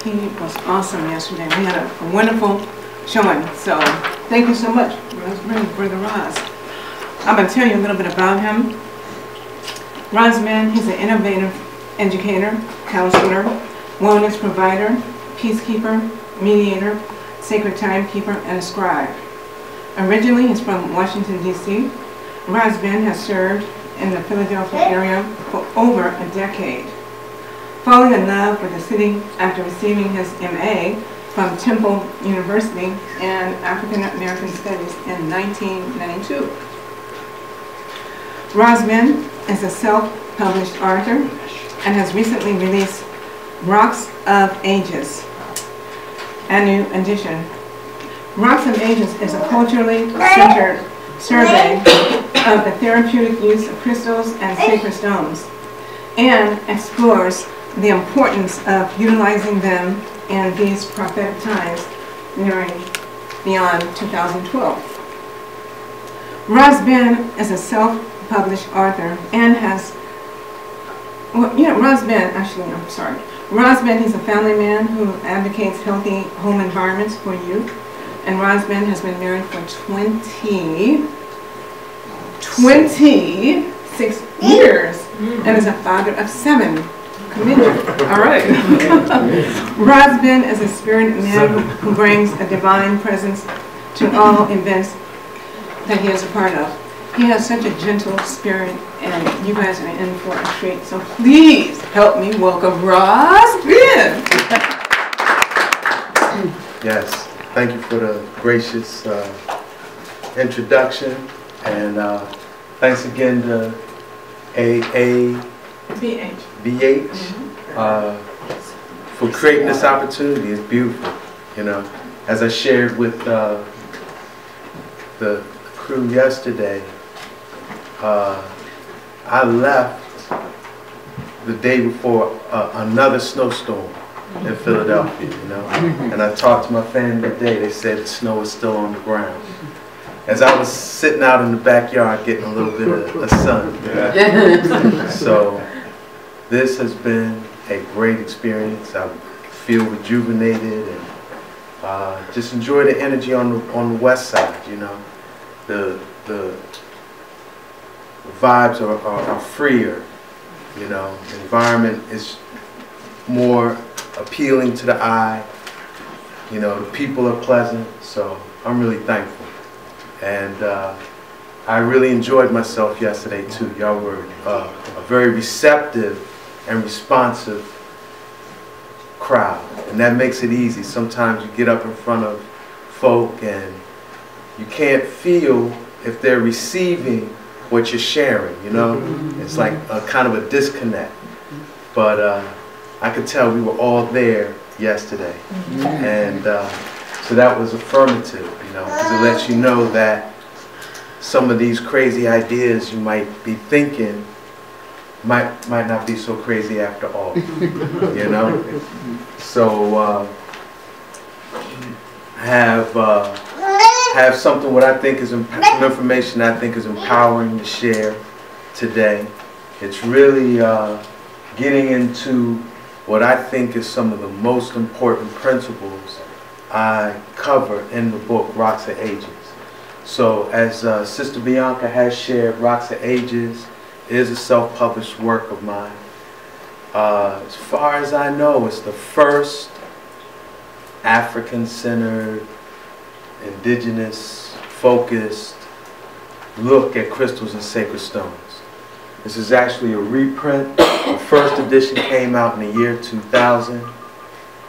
He was awesome yesterday. We had a wonderful showing. So thank you so much, Brother Ras. I'm going to tell you a little bit about him. Ras Ben, he's an innovative educator, counselor, wellness provider, peacekeeper, mediator, sacred timekeeper, and a scribe. Originally, he's from Washington, D.C. Ras Ben has served in the Philadelphia area for over a decade. Falling in love with the city after receiving his M.A. from Temple University in African American Studies in 1992. Ras Ben is a self-published author and has recently released Rocks of Ages, a new edition. Rocks of Ages is a culturally centered survey of the therapeutic use of crystals and sacred stones and explores the importance of utilizing them in these prophetic times beyond 2012. Ras Ben is a self-published author and has, Ras Ben, he's a family man who advocates healthy home environments for youth. And Ras Ben has been married for 26 years and is a father of 7. All right. Ras Ben is a spirit man who brings a divine presence to all events that he is a part of. He has such a gentle spirit, and you guys are in for a treat. So please help me welcome Ras Ben. Yes, thank you for the gracious introduction, and thanks again to BH for creating this opportunity. It's beautiful, As I shared with the crew yesterday, I left the day before another snowstorm in Philadelphia, and I talked to my family today. They said the snow is still on the ground. As I was sitting out in the backyard getting a little bit of sun. So this has been a great experience. I feel rejuvenated and just enjoy the energy on the west side. The vibes are freer. The environment is more appealing to the eye. The people are pleasant. So I'm really thankful. And I really enjoyed myself yesterday too. Y'all were a very receptive and responsive crowd, and that makes it easy. Sometimes you get up in front of folk and you can't feel if they're receiving what you're sharing, It's like a kind of a disconnect. But I could tell we were all there yesterday. And so that was affirmative, because it lets you know that some of these crazy ideas you might be thinking might not be so crazy after all, So have something what I think is some information I think is empowering to share today. It's really getting into what I think is some of the most important principles I cover in the book Rocks of Ages. So as Sister Bianca has shared, Rocks of Ages is a self-published work of mine. As far as I know, it's the first African-centered, indigenous-focused look at crystals and sacred stones. This is actually a reprint. The first edition came out in the year 2000.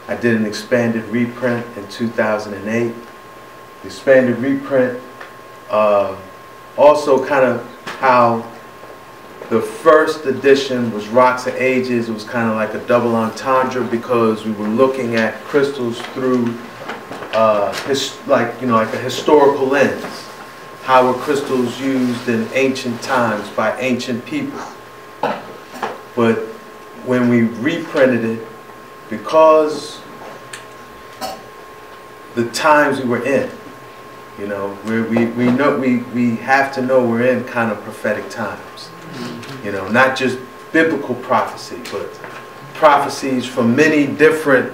I did an expanded reprint in 2008. The expanded reprint also kind of how the first edition was Rocks of Ages. It was kind of like a double entendre because we were looking at crystals through like a historical lens. How were crystals used in ancient times by ancient people? But when we reprinted it, because the times we were in, we have to know we're in kind of prophetic times. Not just biblical prophecy, but prophecies from many different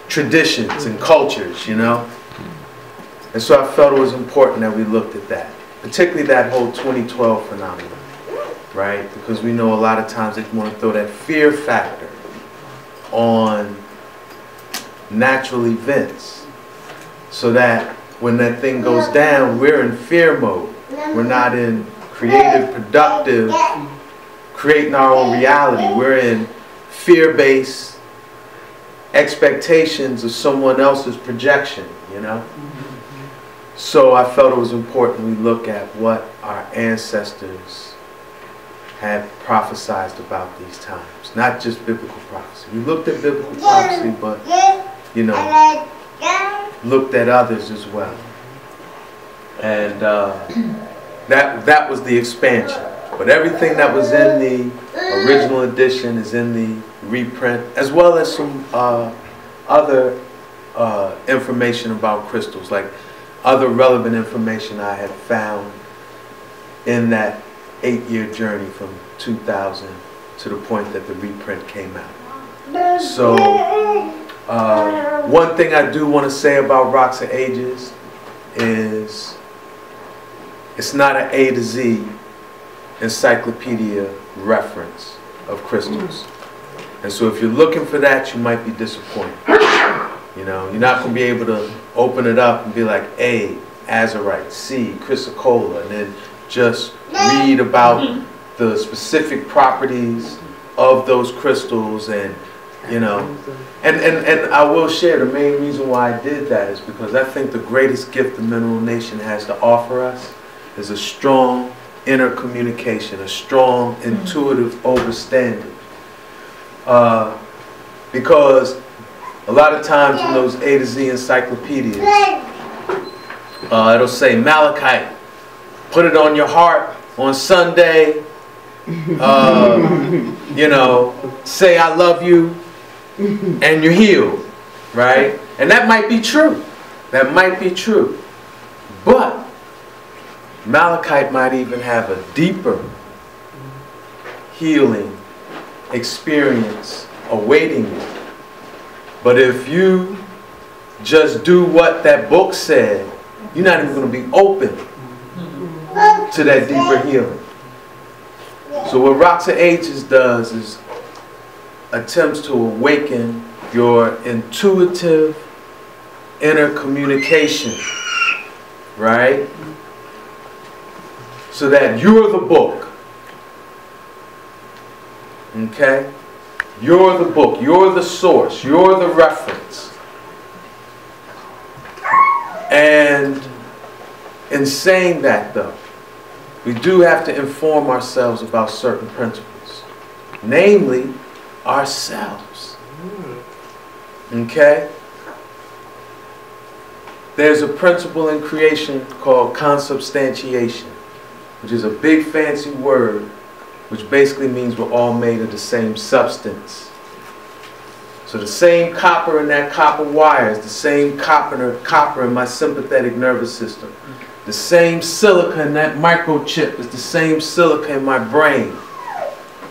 traditions and cultures, you know? And so I felt it was important that we looked at that, particularly that whole 2012 phenomenon, right? Because we know a lot of times they want to throw that fear factor on natural events so that when that thing goes down, we're in fear mode. We're not in creative, productive, creating our own reality. We're in fear-based expectations of someone else's projection, you know? So I felt it was important we look at what our ancestors had prophesied about these times. Not just biblical prophecy. We looked at biblical prophecy, but, you know, looked at others as well. And that was the expansion. But everything that was in the original edition is in the reprint, as well as some other information about crystals, like other relevant information I had found in that 8-year journey from 2000 to the point that the reprint came out. So one thing I do want to say about Rocks of Ages is it's not an A to Z encyclopedia reference of crystals. And so if you're looking for that, you might be disappointed. You know, you're not going to be able to open it up and be like A, azurite, C, chrysocolla, and then just read about the specific properties of those crystals. And you know, and I will share, the main reason why I did that is because I think the greatest gift the Mineral Nation has to offer us is a strong inner communication, a strong intuitive understanding. Because a lot of times in those A to Z encyclopedias, it'll say malachite, put it on your heart on Sunday, you know, say I love you, and you're healed, right? And that might be true. That might be true. But malachite might even have a deeper healing experience awaiting you. But if you just do what that book said, you're not even going to be open to that deeper healing. So what Rocks of Ages does is attempts to awaken your intuitive inner communication, right? So that you're the book. Okay? You're the book. You're the source. You're the reference. And in saying that, though, we do have to inform ourselves about certain principles. Namely, ourselves. Okay? There's a principle in creation called consubstantiation, which is a big fancy word, which basically means we're all made of the same substance. So the same copper in that copper wire is the same copper in my sympathetic nervous system. The same silica in that microchip is the same silica in my brain.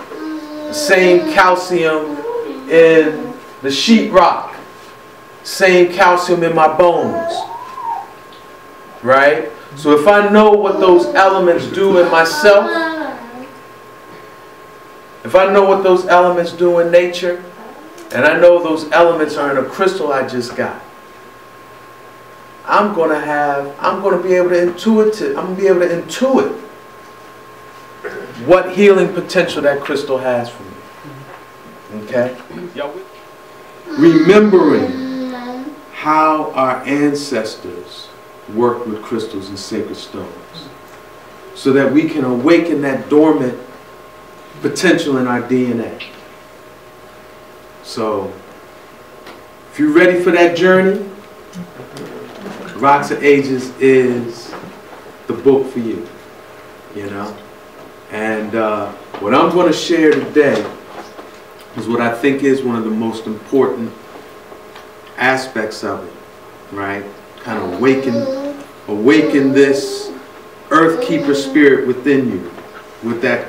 The same calcium in the sheetrock. Same calcium in my bones. Right? So if I know what those elements do in myself, if I know what those elements do in nature, and I know those elements are in a crystal I just got, I'm going to be able to intuit what healing potential that crystal has for me. Okay? Remembering how our ancestors worked with crystals and sacred stones so that we can awaken that dormant potential in our DNA. So, if you're ready for that journey, Rocks of Ages is the book for you, you know. And what I'm going to share today is what I think is one of the most important aspects of it, right? Kind of awaken this earth keeper spirit within you with that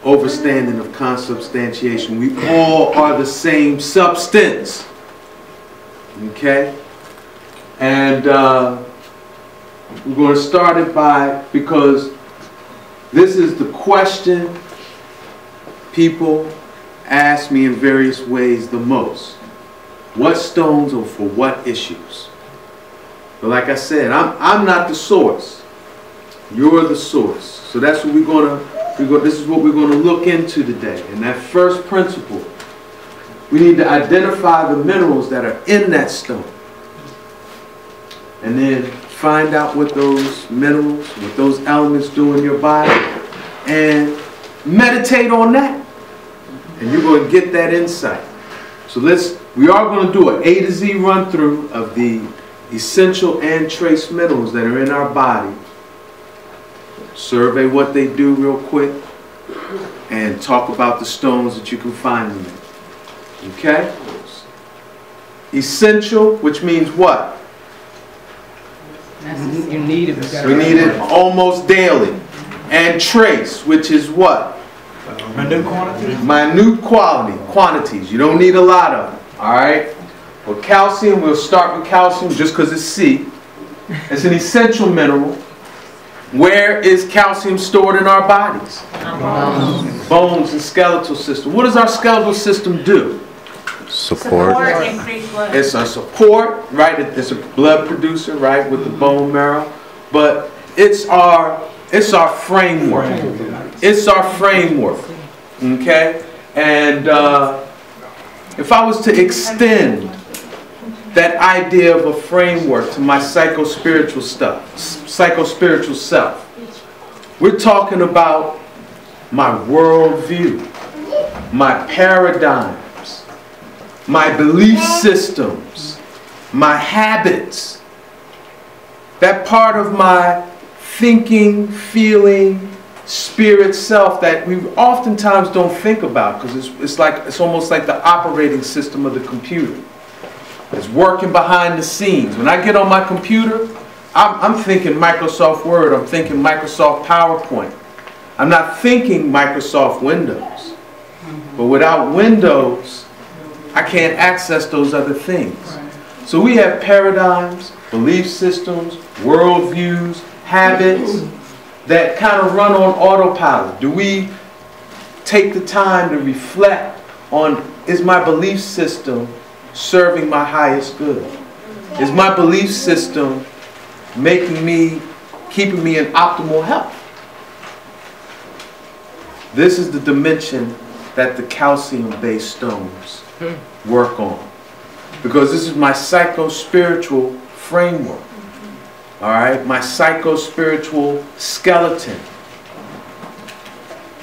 overstanding of consubstantiation. We all are the same substance. Okay? And we're going to start it because this is the question people ask me in various ways the most. What stones are for what issues? But like I said, I'm not the source. You're the source. So that's what this is what we're going to look into today. And that first principle, we need to identify the minerals that are in that stone. And then find out what those minerals, what those elements do in your body, and meditate on that. And you're going to get that insight. So we are going to do an A to Z run through of the essential and trace minerals that are in our body. Survey what they do real quick, and talk about the stones that you can find in them. Okay? Essential, which means what? You need it. We need it almost daily. And trace, which is what? Minute quantities. Minute quantities. You don't need a lot of them. Alright? For calcium, we'll start with calcium just because it's C. It's an essential mineral. Where is calcium stored in our bodies? Bones and skeletal system. What does our skeletal system do? Support. It's a support, right? It's a blood producer, right, with the bone marrow. But it's our framework. It's our framework. Okay? And if I was to extend that idea of a framework to my psycho-spiritual self, we're talking about my worldview, my paradigms, my belief systems, my habits, that part of my thinking, feeling, spirit self that we oftentimes don't think about because it's almost like the operating system of the computer. It's working behind the scenes. When I get on my computer, I'm thinking Microsoft Word, I'm thinking Microsoft PowerPoint. I'm not thinking Microsoft Windows. But without Windows, I can't access those other things. So we have paradigms, belief systems, worldviews, habits that kind of run on autopilot. Do we take the time to reflect on, is my belief system serving my highest good? Is my belief system keeping me in optimal health? This is the dimension that the calcium-based stones work on. Because this is my psycho-spiritual framework. Alright? My psycho-spiritual skeleton.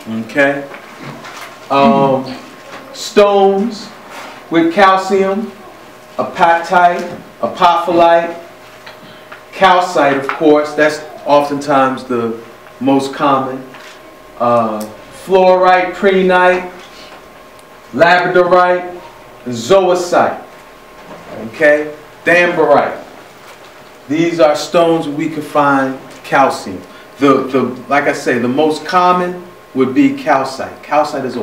Okay? Stones with calcium, apatite, apophyllite, calcite, of course, that's oftentimes the most common. Fluorite, prehnite, labradorite, and zoisite. Okay? Dambarite. These are stones where we can find calcium. Like I say, the most common would be calcite. Calcite is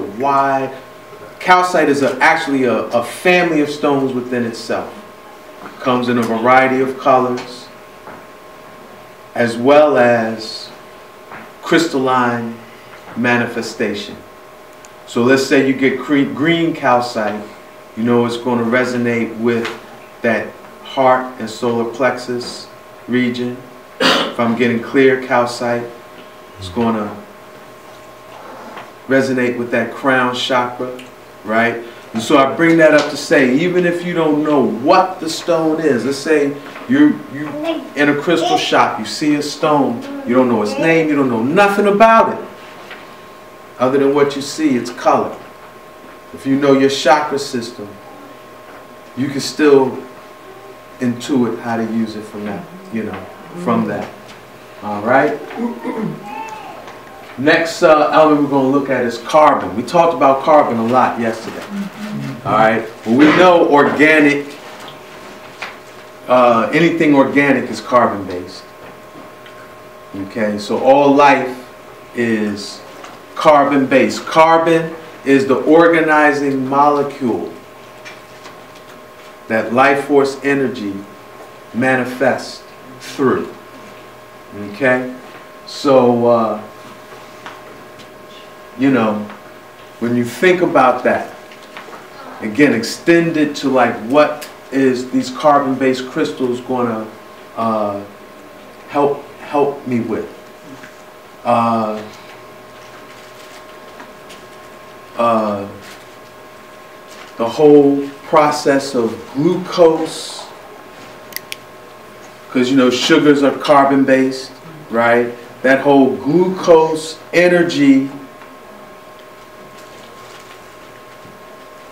actually a family of stones within itself. Comes in a variety of colors, as well as crystalline manifestation. So let's say you get green calcite, you know it's going to resonate with that heart and solar plexus region. If I'm getting clear calcite, it's going to resonate with that crown chakra, right? And so I bring that up to say, even if you don't know what the stone is, let's say you in a crystal shop, you see a stone, you don't know its name, you don't know nothing about it, other than what you see, its color. If you know your chakra system, you can still intuit how to use it from that, from that. All right? Next element we're going to look at is carbon. We talked about carbon a lot yesterday. All right? Well, we know organic, anything organic is carbon-based. Okay? So all life is carbon-based. Carbon is the organizing molecule that life force energy manifests through. Okay? So, you know, when you think about that, again, extend it to like what is these carbon-based crystals going to help me with. The whole process of glucose, because you know sugars are carbon-based, right? That whole glucose energy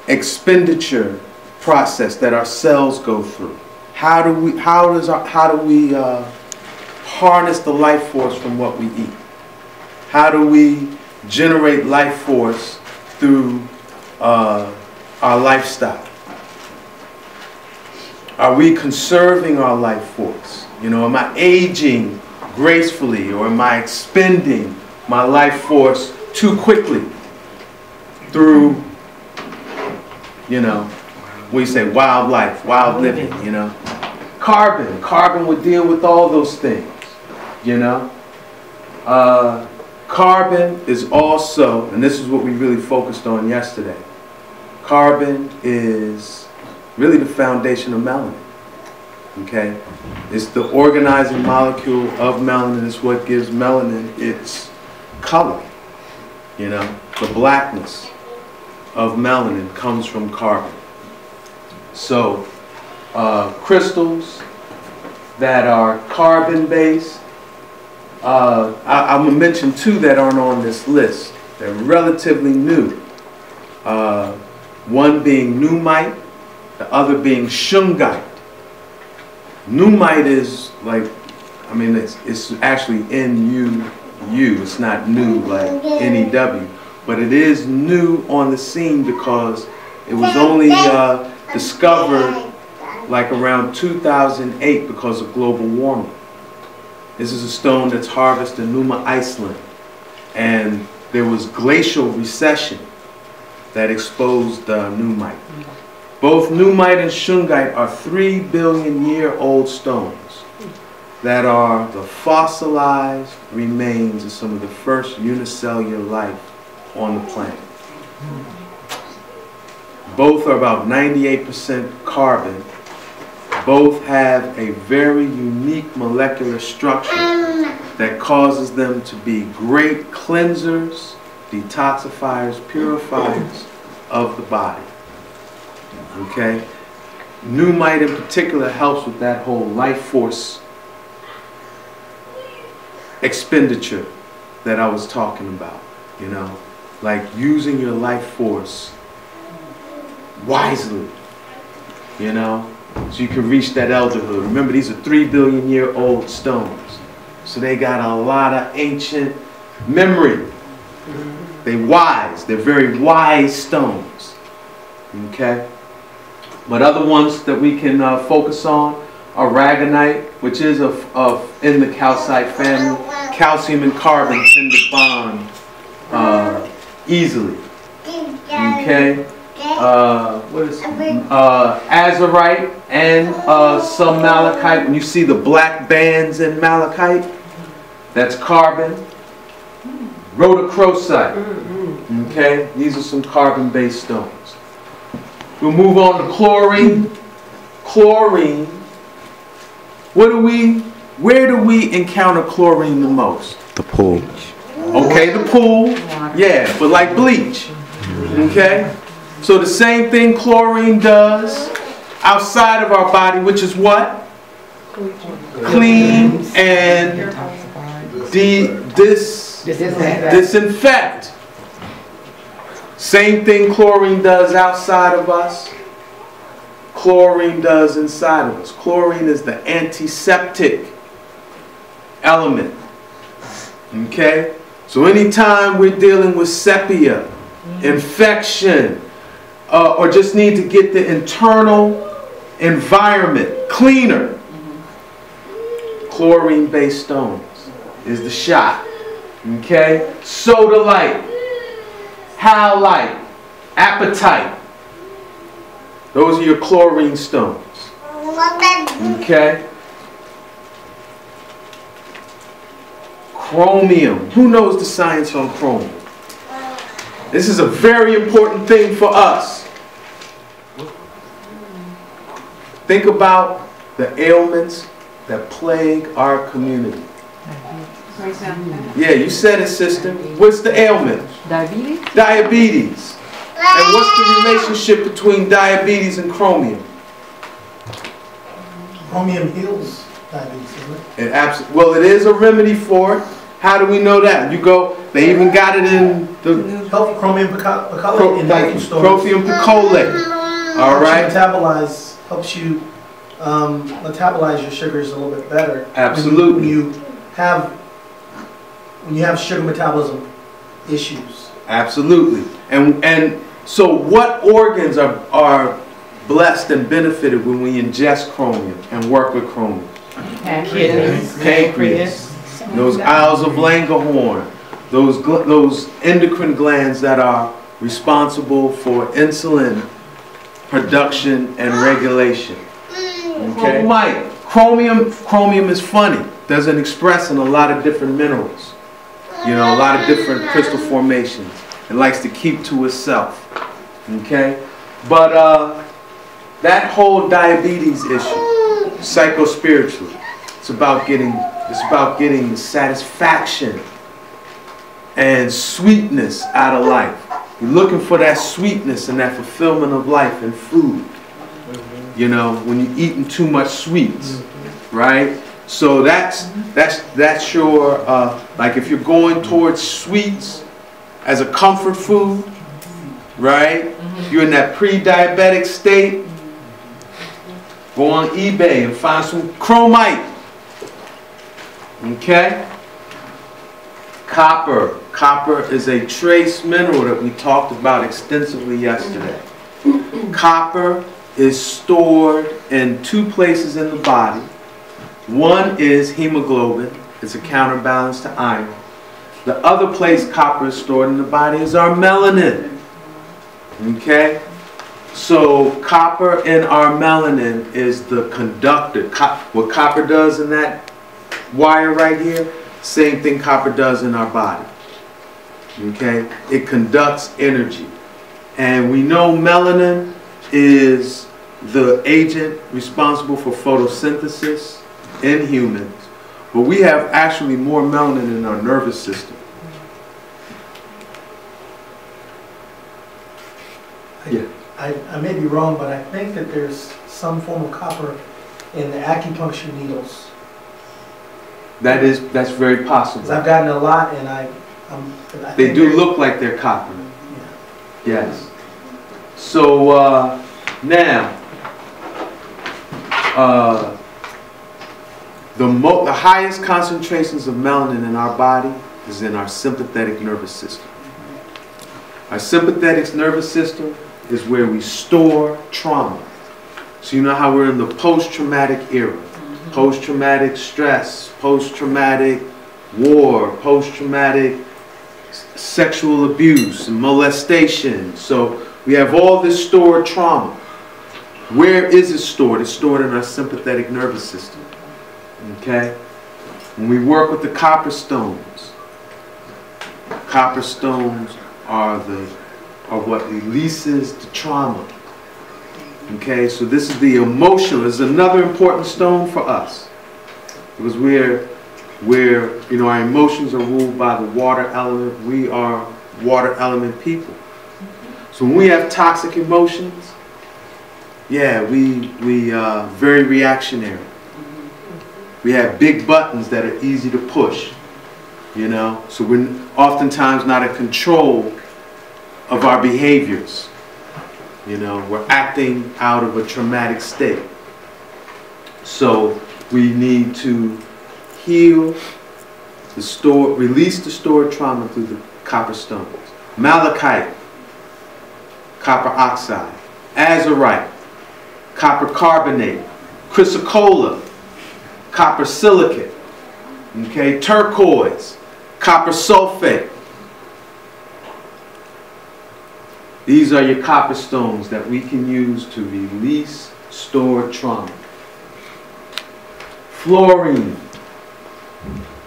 expenditure process that our cells go through. How do we harness the life force from what we eat? How do we generate life force through our lifestyle? Are we conserving our life force? You know, am I aging gracefully, or am I expending my life force too quickly through, you know, what do you say, wild life, wild living, you know? Carbon would deal with all those things, you know? Carbon is also, and this is what we really focused on yesterday, carbon is really the foundation of melanin, okay? It's the organizing molecule of melanin. It's what gives melanin its color, you know? The blackness of melanin comes from carbon. So, crystals that are carbon-based, I'm going to mention two that aren't on this list. They're relatively new. One being pneumite, the other being shungite. Pneumite is like, I mean, it's actually N-U-U. It's not new like N-E-W. But it is new on the scene because it was only discovered like around 2008 because of global warming. This is a stone that's harvested in Numa, Iceland. And there was glacial recession that exposed pneumite. Both pneumite and shungite are 3 billion year old stones that are the fossilized remains of some of the first unicellular life on the planet. Both are about 98% carbon. Both have a very unique molecular structure that causes them to be great cleansers, detoxifiers, purifiers of the body. Okay? Pneumite in particular helps with that whole life force expenditure that I was talking about, you know? Like using your life force wisely, you know, so you can reach that elderhood. Remember, these are 3 billion year old stones, so they got a lot of ancient memory. They're very wise stones. Okay, but other ones that we can focus on are aragonite, which is in the calcite family. Calcium and carbon tend to bond easily. Okay. What is azurite and some malachite. When you see the black bands in malachite, that's carbon. Rhodochrosite. Okay, these are some carbon-based stones. We'll move on to chlorine. Chlorine. Where do we encounter chlorine the most? The pool. Okay, the pool. Yeah, but like bleach. Okay? So the same thing chlorine does outside of our body, which is what? Clean and disinfect. Same thing chlorine does outside of us, chlorine does inside of us. Chlorine is the antiseptic element. Okay? So anytime we're dealing with sepia, infection, or just need to get the internal environment cleaner, chlorine-based stones is the shot. Okay? Sodalite, halite, apatite. Those are your chlorine stones. Okay? Chromium. Who knows the science on chromium? This is a very important thing for us. Think about the ailments that plague our community. Yeah, you said it, sister. What's the ailment? Diabetes? Diabetes. And what's the relationship between diabetes and chromium? Chromium heals diabetes, isn't it? Well, it is a remedy for it. How do we know that? You go, they even got it in the Help chromium picolate in vacuum storage. chromium picolate. All right. Helps you metabolize your sugars a little bit better. Absolutely. When you have sugar metabolism issues. Absolutely. And so what organs are blessed and benefited when we ingest chromium and work with chromium? Pancreas. Those Isles of Langerhorn. Those endocrine glands that are responsible for insulin production and regulation. Okay? Mike, chromium is funny. Doesn't express in a lot of different minerals. You know, a lot of different crystal formations. It likes to keep to itself. Okay? But that whole diabetes issue, psycho-spiritually, it's about getting the satisfaction and sweetness out of life. You're looking for that sweetness and that fulfillment of life in food. You know, when you're eating too much sweets, right? So that's your like if you're going towards sweets as a comfort food, right? You're in that pre-diabetic state. Go on eBay and find some chromite. Okay? Copper. Copper is a trace mineral that we talked about extensively yesterday. Copper is stored in two places in the body. One is hemoglobin. It's a counterbalance to iron. The other place copper is stored in the body is our melanin. Okay? So copper in our melanin is the conductor. What copper does in that wire right here, same thing copper does in our body. Okay? It conducts energy. And we know melanin is the agent responsible for photosynthesis in humans. But we have actually more melanin in our nervous system. Yeah. I may be wrong, but I think that there's some form of copper in the acupuncture needles. That's very possible. Because I've gotten a lot, and I they do look like they're copper. Yeah. Yes. So now, the highest concentrations of melanin in our body is in our sympathetic nervous system. Our sympathetic nervous system is where we store trauma. So you know how we're in the post-traumatic era. Post-traumatic stress, post-traumatic war, post-traumatic sexual abuse and molestation. So we have all this stored trauma. Where is it stored? It's stored in our sympathetic nervous system. Okay? When we work with the copper stones are what releases the trauma. Okay, so this is the emotional. This is another important stone for us, because we're you know, our emotions are ruled by the water element. We are water element people. So when we have toxic emotions, yeah, we very reactionary. We have big buttons that are easy to push. You know, so we're oftentimes not in control of our behaviors. You know, we're acting out of a traumatic state. So we need to heal release the stored trauma through the copper stones. Malachite, copper oxide. Azurite, copper carbonate. Chrysocolla, copper silicate. Okay, turquoise, copper sulfate. These are your copper stones that we can use to release stored trauma. Fluorine.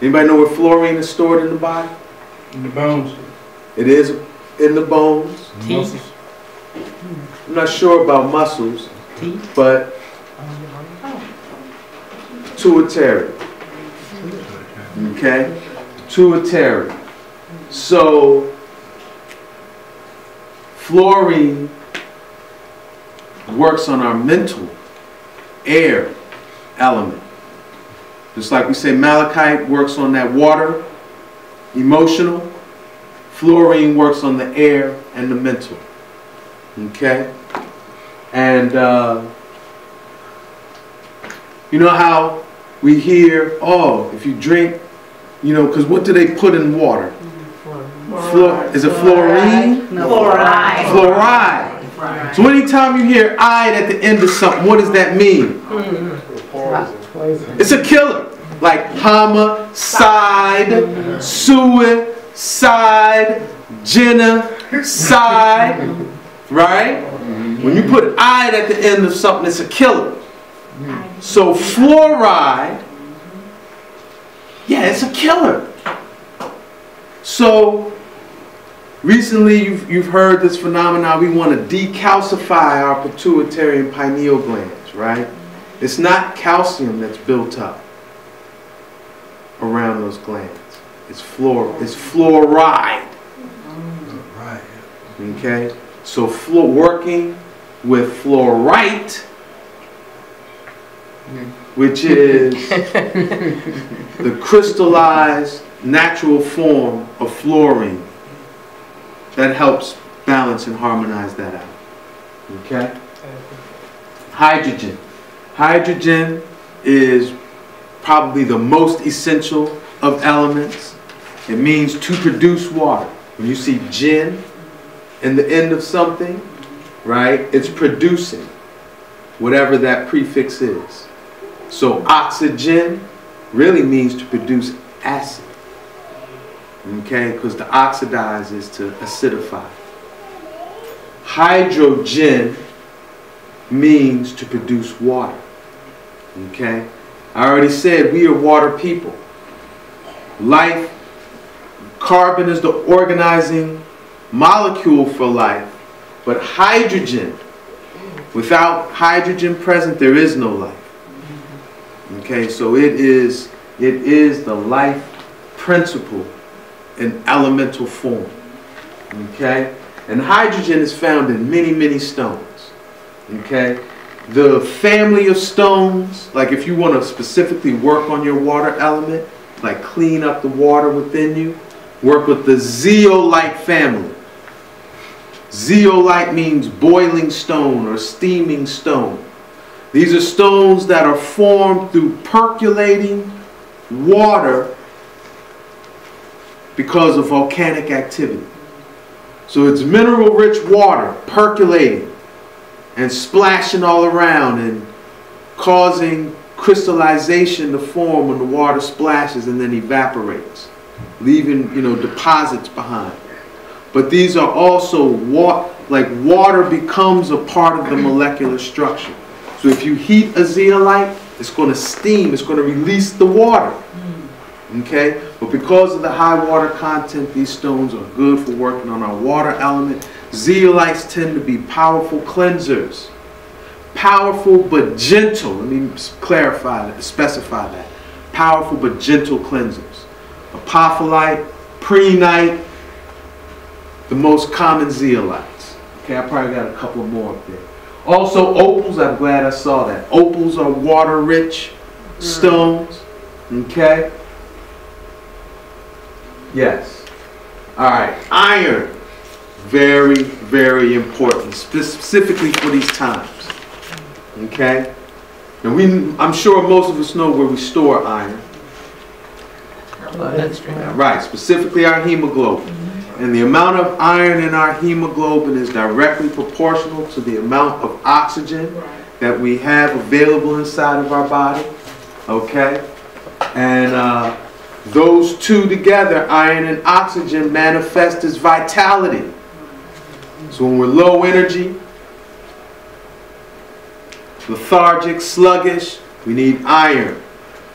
Anybody know where fluorine is stored in the body? In the bones. It is in the bones. Muscles. I'm not sure about muscles, Teeth. but pituitary. Okay? Pituitary. So, fluorine works on our mental air element. Just like we say malachite works on that water, emotional, fluorine works on the air and the mental. Okay? And you know how we hear, oh, if you drink, you know, because what do they put in water? Is it fluorine? No, fluoride. Fluoride. So anytime you hear "ide" at the end of something, what does that mean? It's a killer. Like homicide, suicide, genocide, right? When you put "ide" at the end of something, it's a killer. So fluoride, yeah, it's a killer. So recently you've heard this phenomenon. We want to decalcify our pituitary and pineal glands, right? It's not calcium that's built up around those glands. It's fluoride. Okay? So working with fluorite, which is the crystallized natural form of fluorine, that helps balance and harmonize that out. Okay? Hydrogen. Hydrogen is probably the most essential of elements. It means to produce water. When you see gin in the end of something, right, it's producing whatever that prefix is. So oxygen really means to produce acid. Okay, because to oxidize is to acidify. Hydrogen means to produce water. Okay, I already said we are water people. Life, carbon is the organizing molecule for life, but hydrogen, without hydrogen present, there is no life. Okay, so it is the life principle in elemental form. Okay? And hydrogen is found in many, many stones. Okay? The family of stones, like if you want to specifically work on your water element, like clean up the water within you, work with the zeolite family. Zeolite means boiling stone or steaming stone. These are stones that are formed through percolating water because of volcanic activity. So it's mineral-rich water percolating and splashing all around and causing crystallization to form when the water splashes and then evaporates, leaving, you know, deposits behind. But these are also water becomes a part of the molecular structure. So if you heat a zeolite, it's going to steam, it's going to release the water. Okay? But because of the high water content, these stones are good for working on our water element. Zeolites tend to be powerful cleansers. Powerful but gentle. Let me clarify that, specify that. Powerful but gentle cleansers. Apophyllite, prehnite, the most common zeolites. Okay, I probably got a couple more up there. Also opals, I'm glad I saw that. Opals are water-rich stones. Okay? Yes. All right. Iron. Very, very important, specifically for these times. Okay? And I'm sure most of us know where we store iron. Right, specifically our hemoglobin. And the amount of iron in our hemoglobin is directly proportional to the amount of oxygen that we have available inside of our body. Okay? And those two together, iron and oxygen, manifest as vitality. So when we're low energy, lethargic, sluggish, we need iron.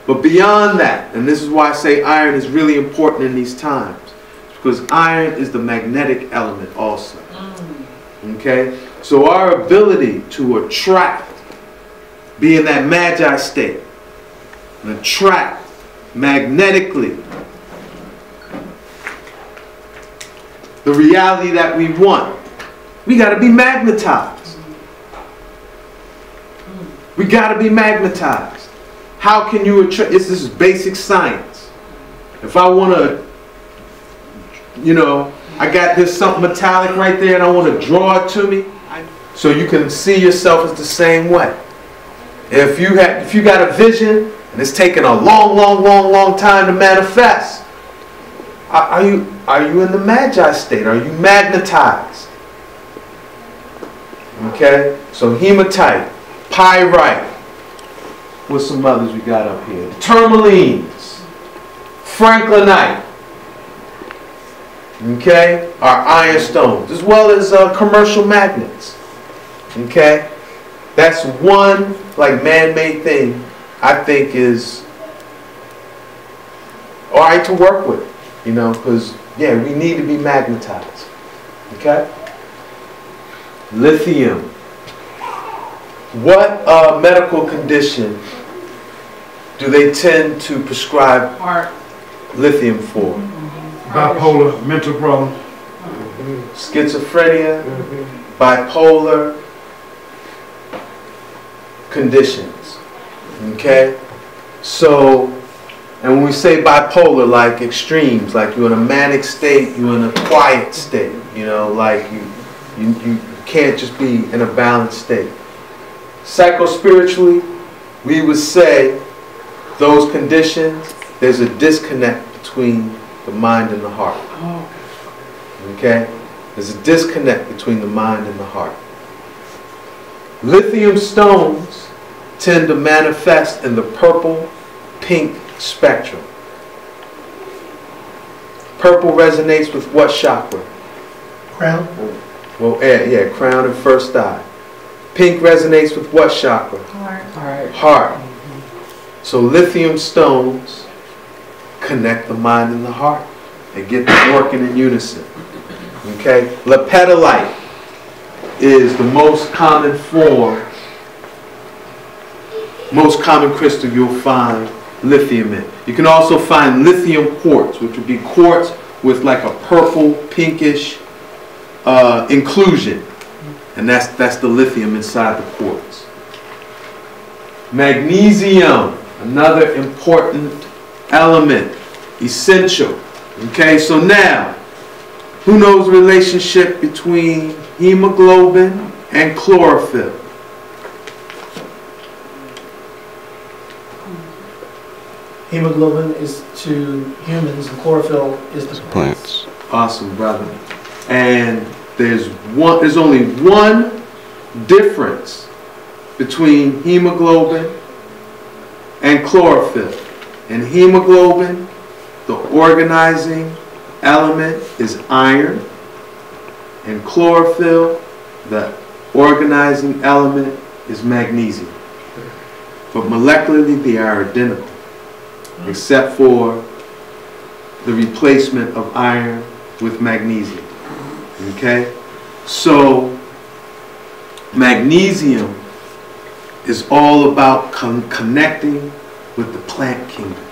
But beyond that, and this is why I say iron is really important in these times, because iron is the magnetic element also. Okay? So our ability to attract, be in that magi state, and attract magnetically the reality that we want, we got to be magnetized. We got to be magnetized. How can you attract? This is basic science. If I want to, you know, I got this something metallic right there and I want to draw it to me so you can see yourself as the same way. If you got a vision and it's taken a long time to manifest, are you in the magi state? Are you magnetized? Okay? So hematite, pyrite. What's some others we got up here? Tourmalines, franklinite. Okay? Our iron stones, as well as commercial magnets. Okay? That's one like man-made thing I think is alright to work with. You know, because yeah, we need to be magnetized. Okay? Lithium. What medical condition do they tend to prescribe lithium for? Bipolar, mental problem. Schizophrenia, bipolar conditions. Okay? So, and when we say bipolar, like extremes, like you're in a manic state, you're in a quiet state, you know, like you can't just be in a balanced state. Psychospiritually, we would say those conditions, there's a disconnect between the mind and the heart. Okay? There's a disconnect between the mind and the heart. Lithium stones tend to manifest in the purple-pink spectrum. Purple resonates with what chakra? Crown? Well, yeah, crown and first eye. Pink resonates with what chakra? Heart. Heart. So lithium stones connect the mind and the heart. They get them working in unison. Okay? Lepidolite is the most common form, most common crystal you'll find lithium in. You can also find lithium quartz, which would be quartz with like a purple, pinkish inclusion. And that's the lithium inside the quartz. Magnesium, another important element, essential. Okay, so now, who knows the relationship between hemoglobin and chlorophyll? Hemoglobin is to humans and chlorophyll is to plants. Awesome, brother. And there's only one difference between hemoglobin and chlorophyll. In hemoglobin, the organizing element is iron. In chlorophyll, the organizing element is magnesium. But molecularly, they are identical, except for the replacement of iron with magnesium. Okay? So, magnesium is all about connecting with the plant kingdom.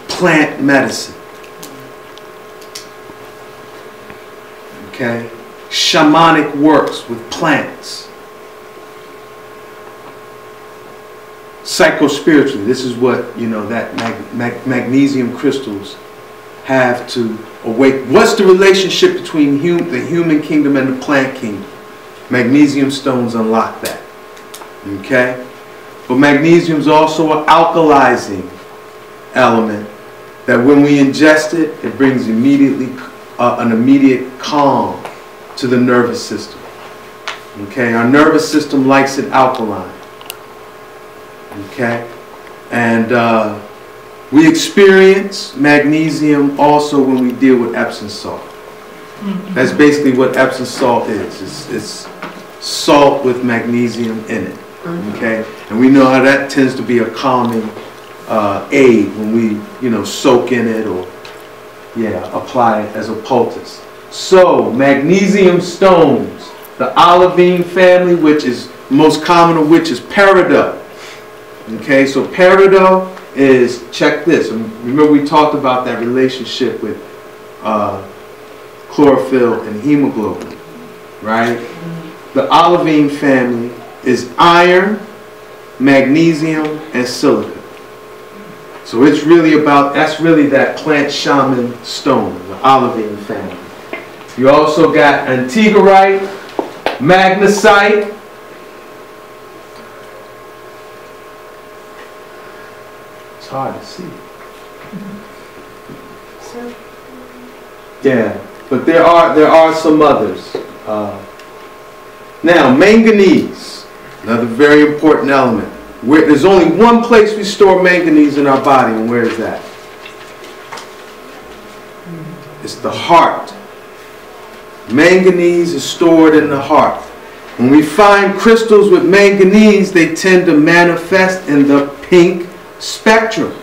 Plant medicine. Okay? Shamanic works with plants. Psychospiritually, this is what, you know, that magnesium crystals have to awake. What's the relationship between the human kingdom and the plant kingdom? Magnesium stones unlock that. Okay? But magnesium is also an alkalizing element that when we ingest it, it brings an immediate calm to the nervous system. Okay? Our nervous system likes it alkaline. Okay? And we experience magnesium also when we deal with Epsom salt. That's basically what Epsom salt is. It's salt with magnesium in it. Okay, and we know how that tends to be a calming aid when we, soak in it or apply it as a poultice. So magnesium stones, the olivine family, which is most common of which is peridot. Okay, so peridot is, check this. Remember we talked about that relationship with chlorophyll and hemoglobin, right? The olivine family is iron, magnesium, and silica. So it's really about, that's really that plant shaman stone, the olivine family. You also got antigerite, magnesite, it's hard to see. Yeah, but there are some others. Now, manganese, another very important element. There's only one place we store manganese in our body, and where is that? It's the heart. Manganese is stored in the heart. When we find crystals with manganese, they tend to manifest in the pink spectrum.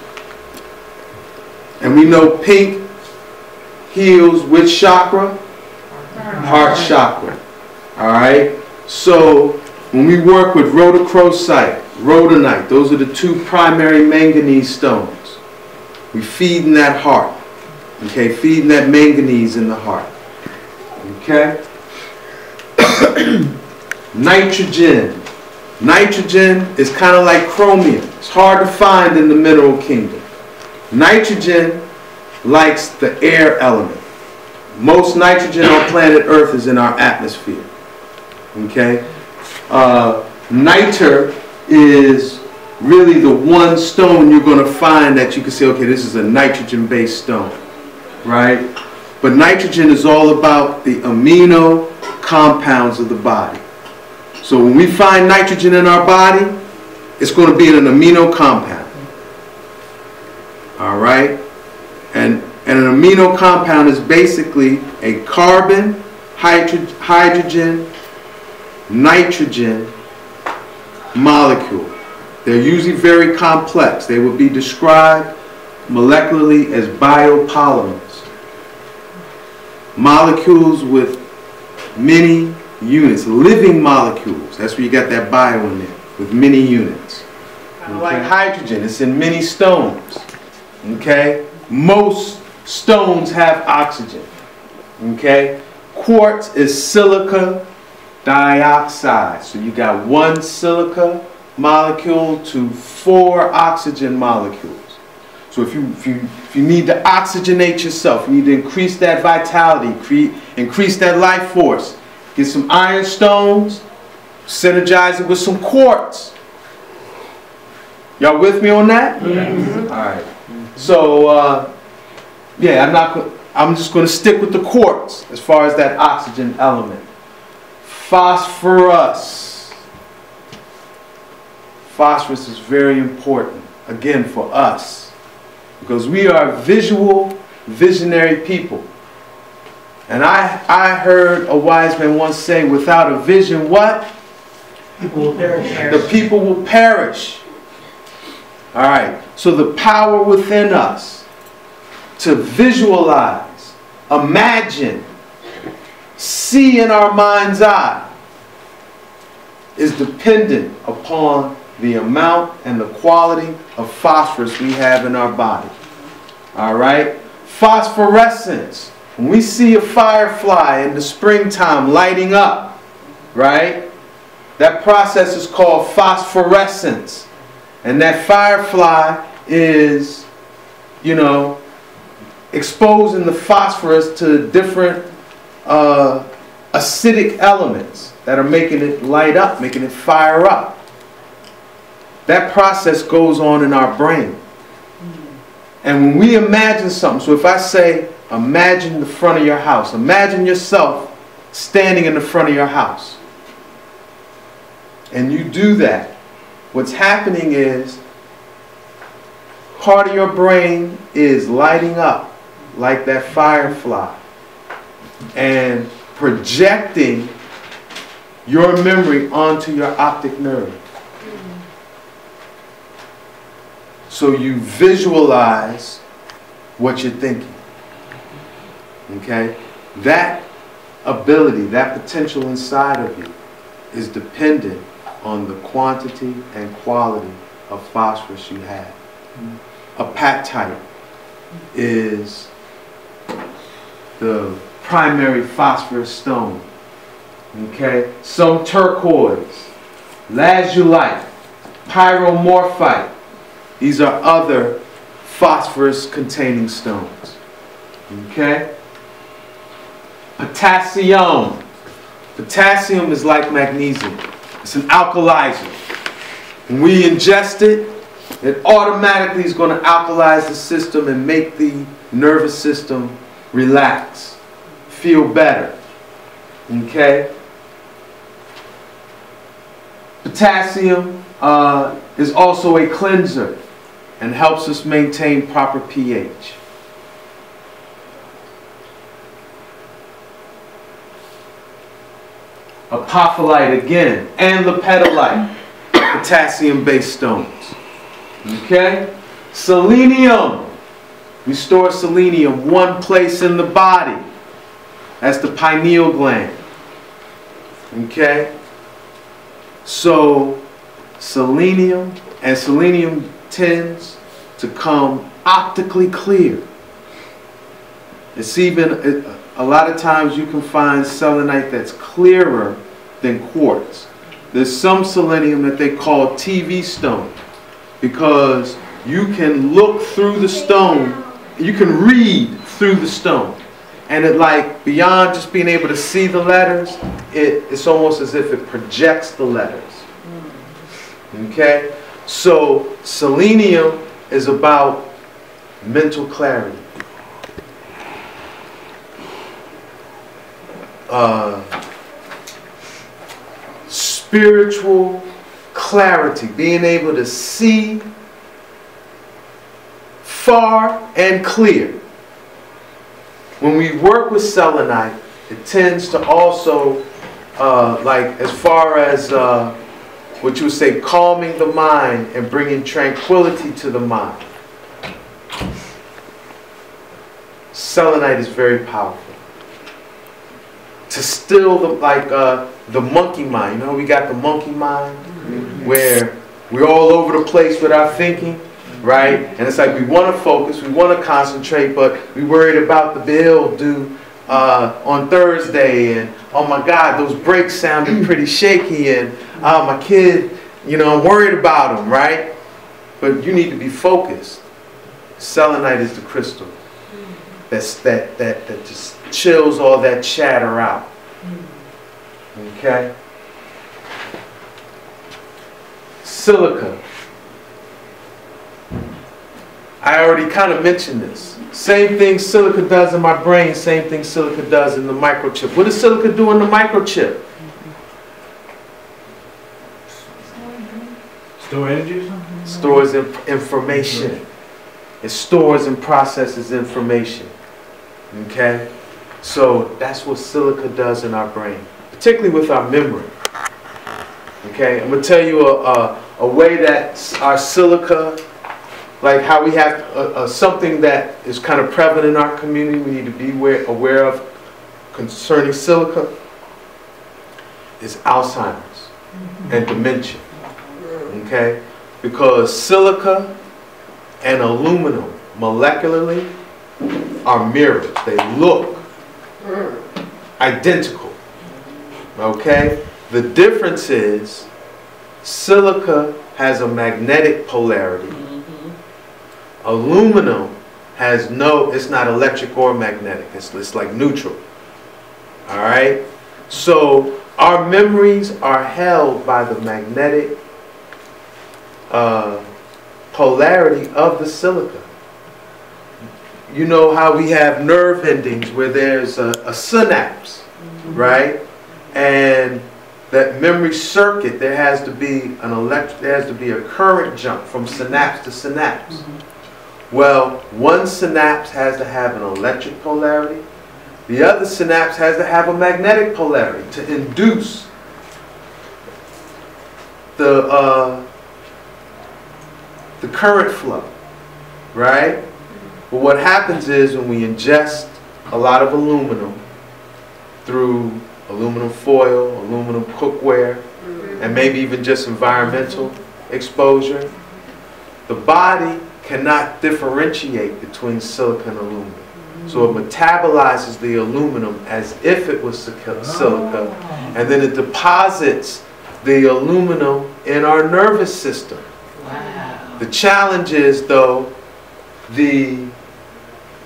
And we know pink heals which chakra? Heart chakra. Alright? So, when we work with rhodochrosite, rhodonite, those are the two primary manganese stones. We feed in that heart. Okay, feeding that manganese in the heart. Okay? Nitrogen. Nitrogen is kind of like chromium. It's hard to find in the mineral kingdom. Nitrogen likes the air element. Most nitrogen on planet Earth is in our atmosphere. Okay? Niter is really the one stone you're going to find that you can say, okay, this is a nitrogen-based stone. Right? But nitrogen is all about the amino compounds of the body. So when we find nitrogen in our body, it's going to be in an amino compound. All right? And an amino compound is basically a carbon, hydrogen, nitrogen molecule. They're usually very complex. They will be described molecularly as biopolymers. Molecules with many units, living molecules. That's where you got that bio in there, with many units. Okay. Like hydrogen, it's in many stones. Okay? Most stones have oxygen. Okay? Quartz is silica dioxide. So you got one silica molecule to 4 oxygen molecules. So if you need to oxygenate yourself, you need to increase that vitality, increase that life force, get some iron stones, synergize it with some quartz. Y'all with me on that? Mm-hmm. All right. So I'm just going to stick with the quartz as far as that oxygen element. Phosphorus. Phosphorus is very important, again, for us. Because we are visual, visionary people. And I heard a wise man once say, without a vision, what? People will perish. The people will perish. All right. So the power within us to visualize, imagine, see in our mind's eye is dependent upon the amount and the quality of phosphorus we have in our body. All right? Phosphorescence. When we see a firefly in the springtime lighting up, right? That process is called phosphorescence. And that firefly is, exposing the phosphorus to different acidic elements that are making it light up, making it fire up. That process goes on in our brain. And when we imagine something, so if I say, imagine the front of your house, imagine yourself standing in the front of your house. And you do that, what's happening is part of your brain is lighting up like that firefly. and projecting your memory onto your optic nerve. So you visualize what you're thinking. Okay? That ability, that potential inside of you is dependent on the quantity and quality of phosphorus you have. Apatite is the primary phosphorus stone. Okay? Some turquoise, lazulite, pyromorphite. These are other phosphorus containing stones. Okay? Potassium. Potassium is like magnesium. It's an alkalizer. When we ingest it, it automatically is going to alkalize the system and make the nervous system relax, feel better. Okay? Potassium is also a cleanser and helps us maintain proper pH. Apophyllite again, and lepidolite, potassium-based stones. Okay? Selenium. We store selenium one place in the body. That's the pineal gland. Okay? So, selenium tends to come optically clear. It's even, a lot of times you can find selenite that's clearer than quartz. There's some selenium that they call TV stone because you can look through the stone, you can read through the stone. And it, like, beyond just being able to see the letters, it's almost as if it projects the letters. Okay? So selenium is about mental clarity. Spiritual clarity, being able to see far and clear. When we work with selenite, it tends to also, like as far as what you would say, calming the mind and bringing tranquility to the mind. Selenite is very powerful. To still the monkey mind. You know, we got the monkey mind where we're all over the place with our thinking, right? And it's like we want to focus, we want to concentrate, but we worried about the bill due on Thursday, and oh my God, those brakes sounded pretty shaky, and my kid, you know, I'm worried about him, right? But you need to be focused. Selenite is the crystal that just chills all that chatter out. Okay? Silica. I already kind of mentioned this. Same thing silica does in my brain, same thing silica does in the microchip. What does silica do in the microchip? Store energy? Stores information. It stores and processes information. Okay? So that's what silica does in our brain, particularly with our memory. Okay? I'm going to tell you a way that our silica, like how we have something that is kind of prevalent in our community we need to be aware of concerning silica is Alzheimer's and dementia. Okay? Because silica and aluminum molecularly are mirrors. They look identical. Okay? The difference is silica has a magnetic polarity. Aluminum has no, it's not electric or magnetic. It's like neutral. Alright? So our memories are held by the magnetic polarity of the silica. You know how we have nerve endings where there's a synapse, right? And that memory circuit, there has to be a current jump from synapse to synapse. Well, one synapse has to have an electric polarity The other synapse has to have a magnetic polarity to induce the current flow, right? But what happens is when we ingest a lot of aluminum through aluminum foil, aluminum cookware, and maybe even just environmental exposure, the body cannot differentiate between silica and aluminum. So it metabolizes the aluminum as if it was silica, and then it deposits the aluminum in our nervous system. Wow. The challenge is, though, the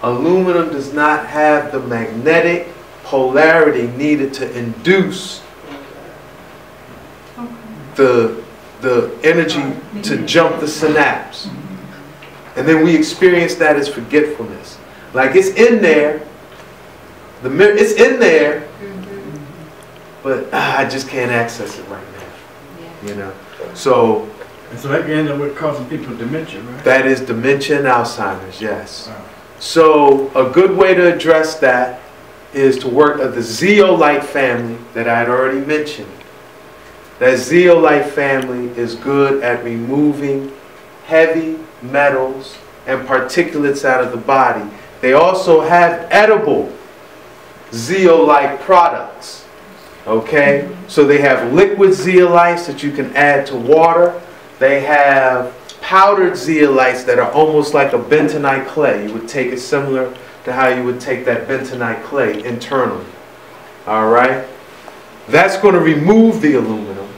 aluminum does not have the magnetic polarity needed to induce the energy to jump the synapse. And then we experience that as forgetfulness. Like it's in there, it's in there, but I just can't access it right now. You know? So And so that can end up with causing people dementia, right? that is dementia and Alzheimer's, yes. Wow. So a good way to address that is to work with the zeolite family that I had already mentioned. That zeolite family is good at removing heavy metals and particulates out of the body. They also have edible zeolite products. Okay? So they have liquid zeolites that you can add to water. They have powdered zeolites that are almost like a bentonite clay. You would take it similar to how you would take that bentonite clay internally. Alright? That's going to remove the aluminum.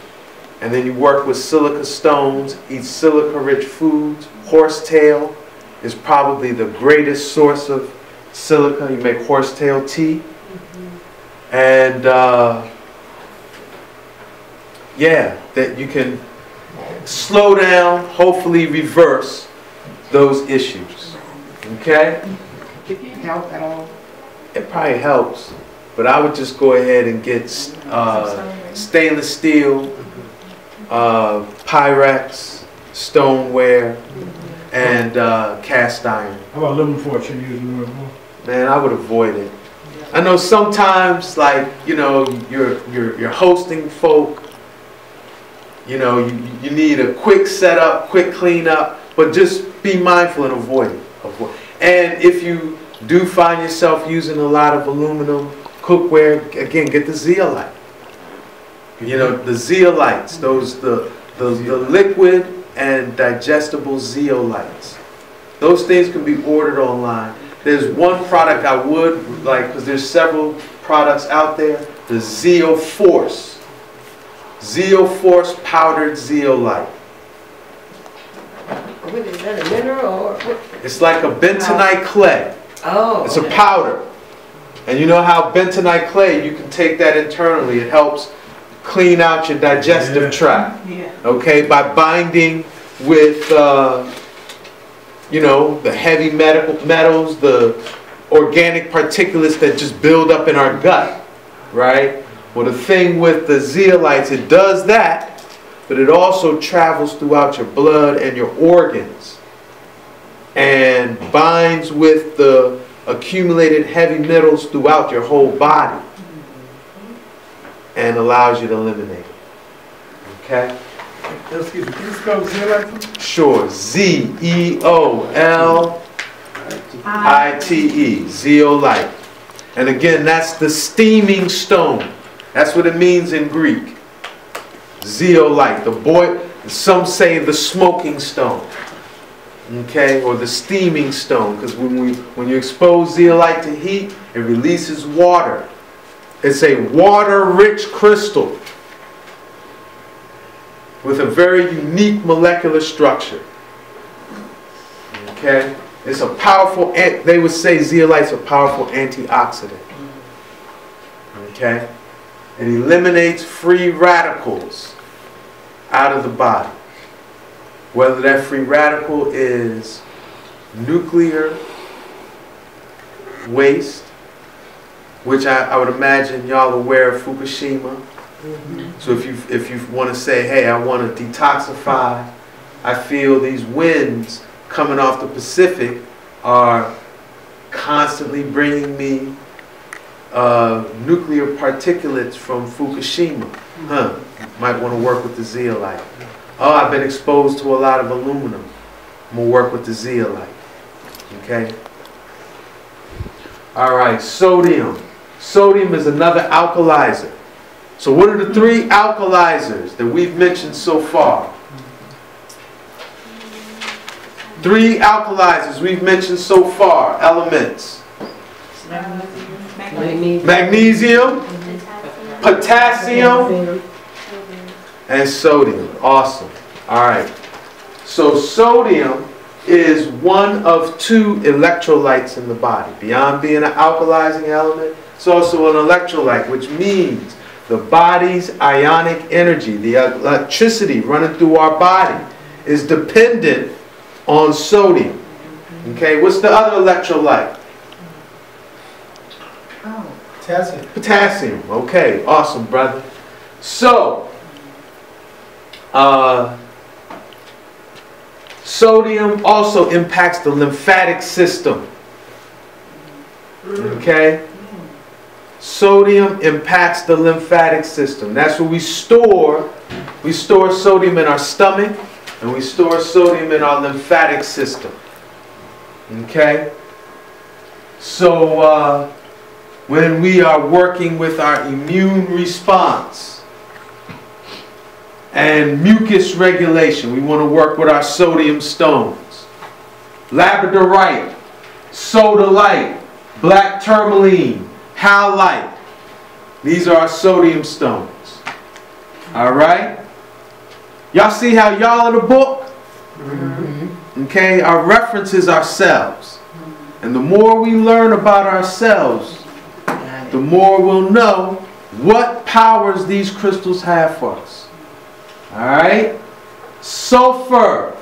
And then you work with silica stones, eat silica-rich foods. Horsetail is probably the greatest source of silica. You make horsetail tea. And yeah, that you can slow down, hopefully reverse those issues. Okay? Did it help at all? It probably helps, but I would just go ahead and get stainless steel, Pyrex, stoneware, and cast iron. How about aluminum foil? Should you use aluminum foil? Man, I would avoid it. I know sometimes, like, you know, you're hosting folk. You know, you need a quick setup, quick cleanup, but just be mindful and avoid it. And if you do find yourself using a lot of aluminum cookware, again, get the zeolite. You know, the zeolites, the liquid and digestible zeolites. Those things can be ordered online. There's one product I would like, because there's several products out there, the Zeoforce. Zeoforce powdered zeolite. What is that, a mineral or what? It's like a bentonite clay. Oh. It's a powder. And you know how bentonite clay, you can take that internally. It helps clean out your digestive tract. Yeah. Okay, by binding with, you know, the heavy metals, the organic particulates that just build up in our gut, right? Well, the thing with the zeolites, it does that, but it also travels throughout your blood and your organs and binds with the accumulated heavy metals throughout your whole body and allows you to eliminate it. Okay? Excuse me, can you spell zeolite for me? Sure. Z-E-O-L-I-T-E. Zeolite. And again, that's the steaming stone. That's what it means in Greek. Zeolite. Some say the smoking stone. Okay? Or the steaming stone. Because when you expose zeolite to heat, it releases water. It's a water-rich crystal with a very unique molecular structure. Okay? It's a powerful, they would say zeolite's a powerful antioxidant. Okay? It eliminates free radicals out of the body. Whether that free radical is nuclear waste, which I would imagine y'all are aware of Fukushima. So if you want to say, hey, I want to detoxify, I feel these winds coming off the Pacific are constantly bringing me nuclear particulates from Fukushima. Huh. Might want to work with the zeolite. Oh, I've been exposed to a lot of aluminum. I'm going to work with the zeolite. Okay? All right, sodium. Sodium is another alkalizer. So what are the 3 alkalizers that we've mentioned so far? 3 alkalizers we've mentioned so far. Elements. Magnesium, potassium, and sodium. Awesome. All right. So sodium is one of 2 electrolytes in the body. Beyond being an alkalizing element, it's also an electrolyte, which means the body's ionic energy, the electricity running through our body, is dependent on sodium. Okay, what's the other electrolyte? Potassium. Potassium. Okay, awesome, brother. So, sodium also impacts the lymphatic system. Okay? Sodium impacts the lymphatic system. That's where we store sodium in our stomach, and we store sodium in our lymphatic system. Okay? So, when we are working with our immune response and mucus regulation, we want to work with our sodium stones. Labradorite, sodalite, black tourmaline, halite. These are our sodium stones. Alright? Y'all see how y'all in the book? Okay, our reference is ourselves. And the more we learn about ourselves, the more we'll know what powers these crystals have for us. Alright? Sulfur.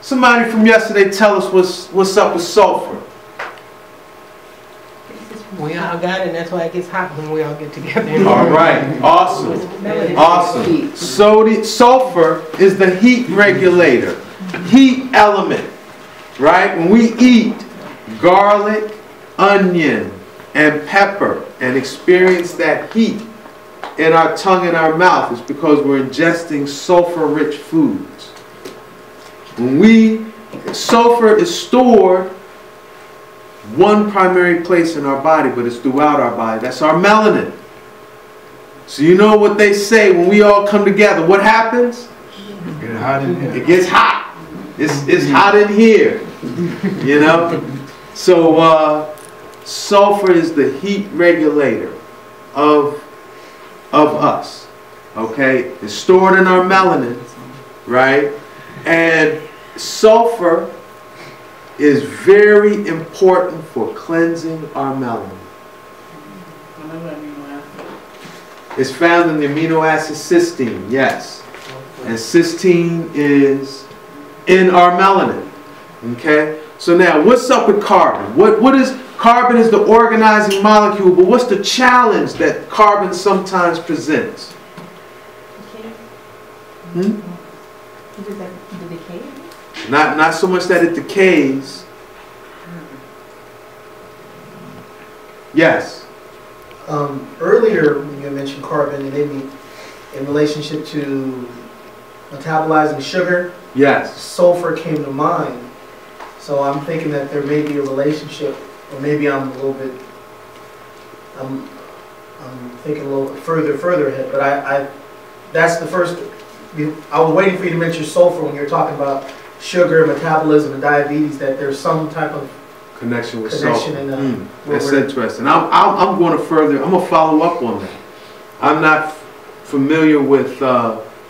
Somebody from yesterday tell us what's up with sulfur. We all got it, and that's why it gets hot when we all get together. Alright, awesome. Awesome. Sulfur is the heat regulator, heat element. Right? When we eat garlic, onion, and pepper and experience that heat in our tongue and our mouth, it's because we're ingesting sulfur-rich foods. Sulfur is stored one primary place in our body, but it's throughout our body. That's our melanin. So you know what they say when we all come together, what happens? It gets hot in here. It gets hot. It's hot in here. You know? So sulfur is the heat regulator of us. Okay? It's stored in our melanin, right? And sulfur is very important for cleansing our melanin. It's found in the amino acid cysteine, yes. And cysteine is in our melanin. Okay? So now, what's up with carbon? Carbon is the organizing molecule, but what's the challenge that carbon sometimes presents? The decay? Not so much that it decays. Yes. Earlier, when you mentioned carbon, maybe in relationship to metabolizing sugar, Yes. sulfur came to mind. So I'm thinking that there may be a relationship, or maybe I'm thinking a little further ahead. But that's the first. I was waiting for you to mention sulfur when you're talking about sugar, metabolism, and diabetes. That there's some type of connection with connection sulfur. in That's interesting. I'm going to follow up on that. I'm not familiar with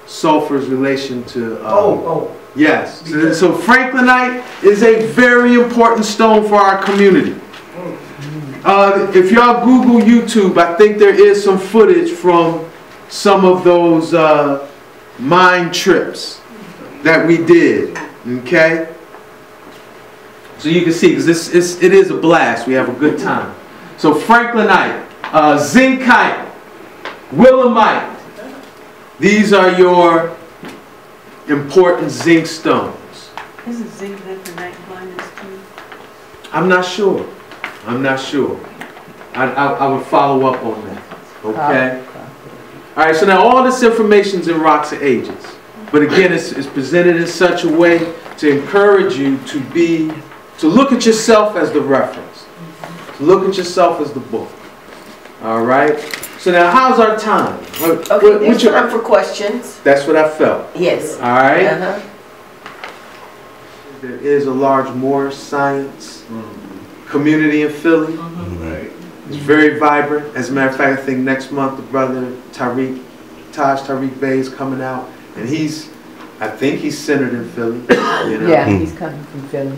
sulfur's relation to. Yes. So franklinite is a very important stone for our community. If y'all Google YouTube, I think there is some footage from some of those mine trips that we did. Okay? So you can see, because it is a blast. We have a good time. So franklinite, zincite, willemite. These are your important zinc stones. Isn't zinc good for night blindness too? I'm not sure. I would follow up on that. Okay? All right, so now all this information's in Rocks of Ages. But again, it's presented in such a way to encourage you to look at yourself as the reference. To look at yourself as the book. All right? So now, how's our time? Okay, there's time for questions. That's what I felt. Yes. All right? Uh-huh. There is a large Moorish science community in Philly. Right. It's very vibrant. As a matter of fact, I think next month the brother Taj Tariq Bey is coming out, and I think he's centered in Philly. You know? Yeah, he's coming from Philly.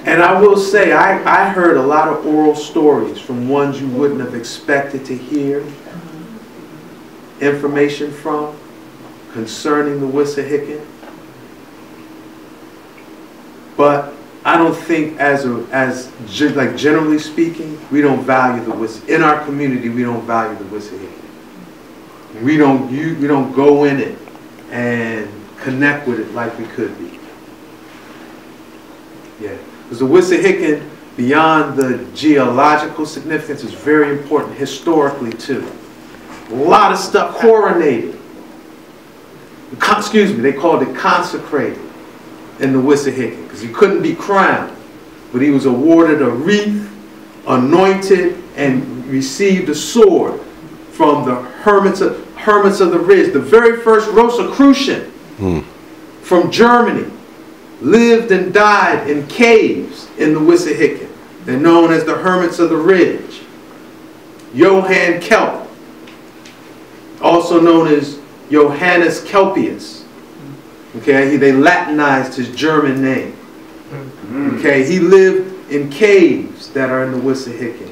And I will say, I heard a lot of oral stories from ones you wouldn't have expected to hear information from concerning the Wissahickon. But I don't think, like generally speaking, we don't value the Wissahickon. In our community, we don't value the Wissahickon. We don't go in it and connect with it like we could be. Yeah. Because the Wissahickon, beyond the geological significance, is very important historically too. A lot of stuff coronated. Excuse me, they called it consecrated in the Wissahickon, because he couldn't be crowned, but he was awarded a wreath, anointed, and received a sword from the hermits of the Ridge. The very first Rosicrucian from Germany lived and died in caves in the Wissahickon. They're known as the Hermits of the Ridge. Johann Kelp, also known as Johannes Kelpius. Okay, they Latinized his German name. Okay, he lived in caves that are in the Wissahickon.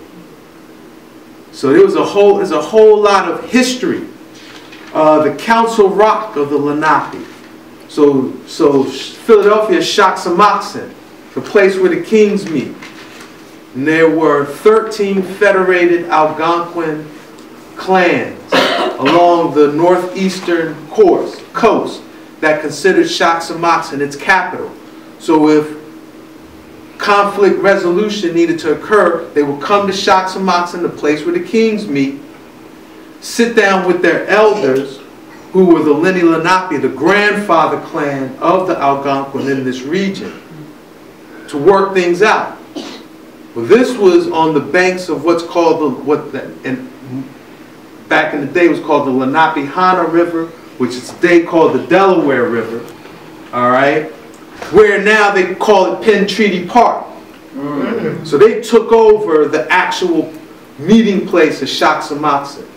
So there's a whole lot of history. The Council Rock of the Lenape. So Philadelphia's Shaxamoxon, the place where the kings meet. And there were 13 federated Algonquin clans along the northeastern coast that considered Shaxamoxon its capital. So if conflict resolution needed to occur, they would come to Shaxamoxon, the place where the kings meet, sit down with their elders, who were the Lenni Lenape, the grandfather clan of the Algonquin in this region, to work things out. Well, this was on the banks of what's called back in the day was called the Lenape-Hana River, which is today called the Delaware River. All right, where now they call it Penn Treaty Park. So they took over the actual meeting place of Shaxamoxon.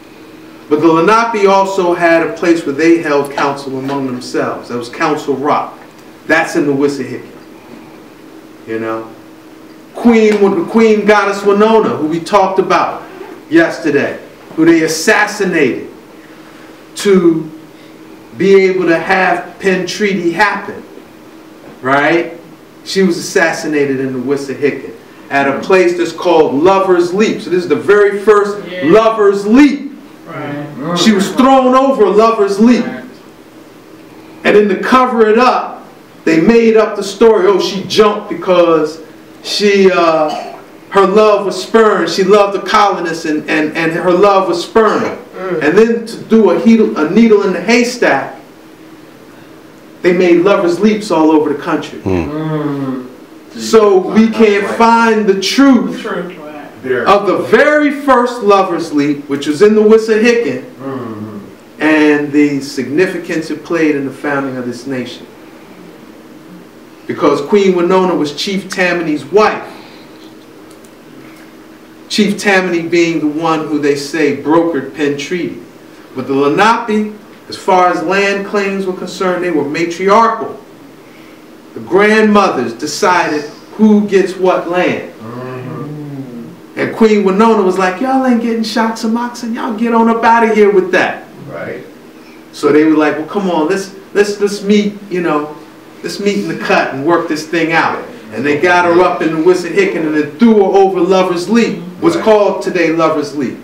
But the Lenape also had a place where they held council among themselves. That was Council Rock. That's in the Wissahickon. You know? Queen Goddess Winona, who we talked about yesterday, who they assassinated to be able to have Penn Treaty happen. Right? She was assassinated in the Wissahickon at a place that's called Lover's Leap. So this is the very first Lover's Leap. Right. She was thrown over Lover's Leap. And then to cover it up, they made up the story. Oh, she jumped because her love was spurned. She loved the colonists and her love was spurned. And then to do a needle in the haystack, they made Lover's Leaps all over the country. So we can't find the truth of the very first Lover's Leap, which was in the Wissahickon, and the significance it played in the founding of this nation. Because Queen Winona was Chief Tammany's wife. Chief Tammany being the one who they say brokered Penn Treaty. But the Lenape, as far as land claims were concerned, they were matriarchal. The grandmothers decided who gets what land. And Queen Winona was like, y'all ain't getting Shaxamoxon, y'all get on up out of here with that. Right. So they were like, well, come on, let's meet, you know, let's meet in the cut and work this thing out. And they got her up in the Wissahickon and then threw her over Lover's Leap, what's called today Lover's Leap.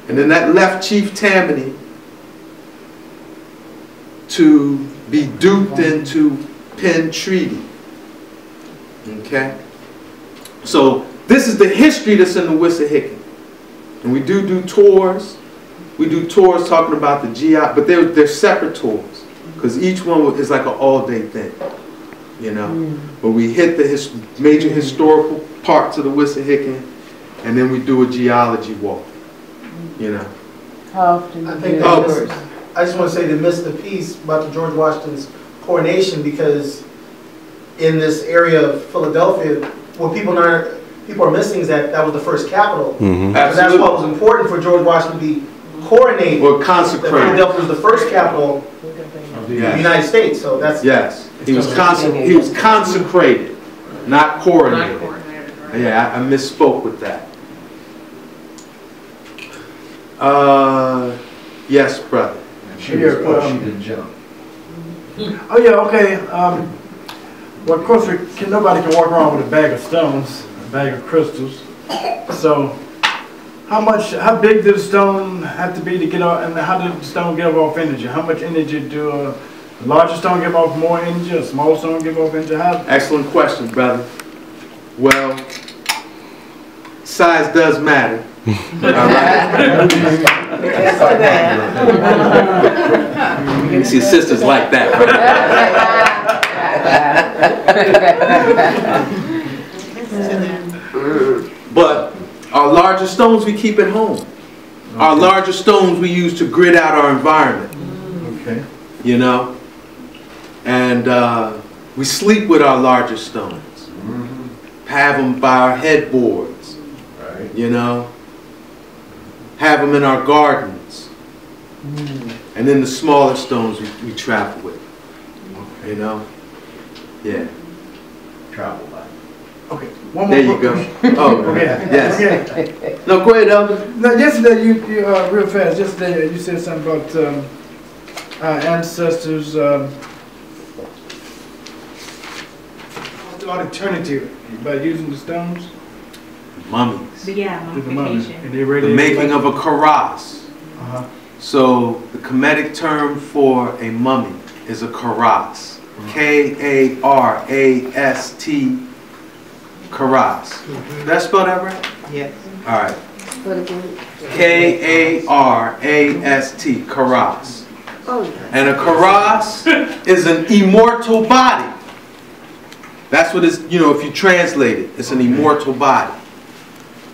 And then that left Chief Tammany to be duped into Penn Treaty. Okay? So this is the history that's in the Wissahickon. And we do tours. We do tours talking about the GI, but they're separate tours. Because each one is like an all-day thing. You know? But we hit the major historical parts of the Wissahickon, and then we do a geology walk. You know? How often I do think you that do this- I just want to say they missed the piece about the George Washington's coronation, because in this area of Philadelphia, what people are missing is that was the first capital. Mm-hmm. But that's what was important for George Washington to be coronated. Or That consecrated. Philadelphia was the first capital of the Yes. United States. So that's Yes. He was consecrated, not coronated. Yeah, I misspoke with that. Yes, brother. She didn't jump. Oh yeah, okay. Well, of course, nobody can walk around with a bag of stones, a bag of crystals. So, how big did the stone have to be to get off, and how did the stone give off energy? How much energy do a larger stone give off more energy, a small stone give off energy? Excellent question, brother. Well, size does matter. All right. You see, sisters like that, right? But our larger stones we keep at home. Our larger stones we use to grid out our environment. Okay. You know? And we sleep with our larger stones. Have them by our headboards. Right. You know? Have them in our gardens. And then the smaller stones we travel with. You know? Yeah. Travel by. Okay. One more. There you go. Oh, Okay. yes. Okay. No, go ahead, Elder. No, yesterday you real fast. Yesterday you said something about our ancestors. About eternity by using the stones. Mummies. But yeah, To the mummies. mummification. And they The radiate making like- of a karas. So the Kemetic term for a mummy is a karas. K-A-R-A-S-T, karas. Did I spell that right? Yes. All right. K-A-R-A-S-T, karas. And a karas is an immortal body. That's what it's, you know, if you translate it, it's an immortal body.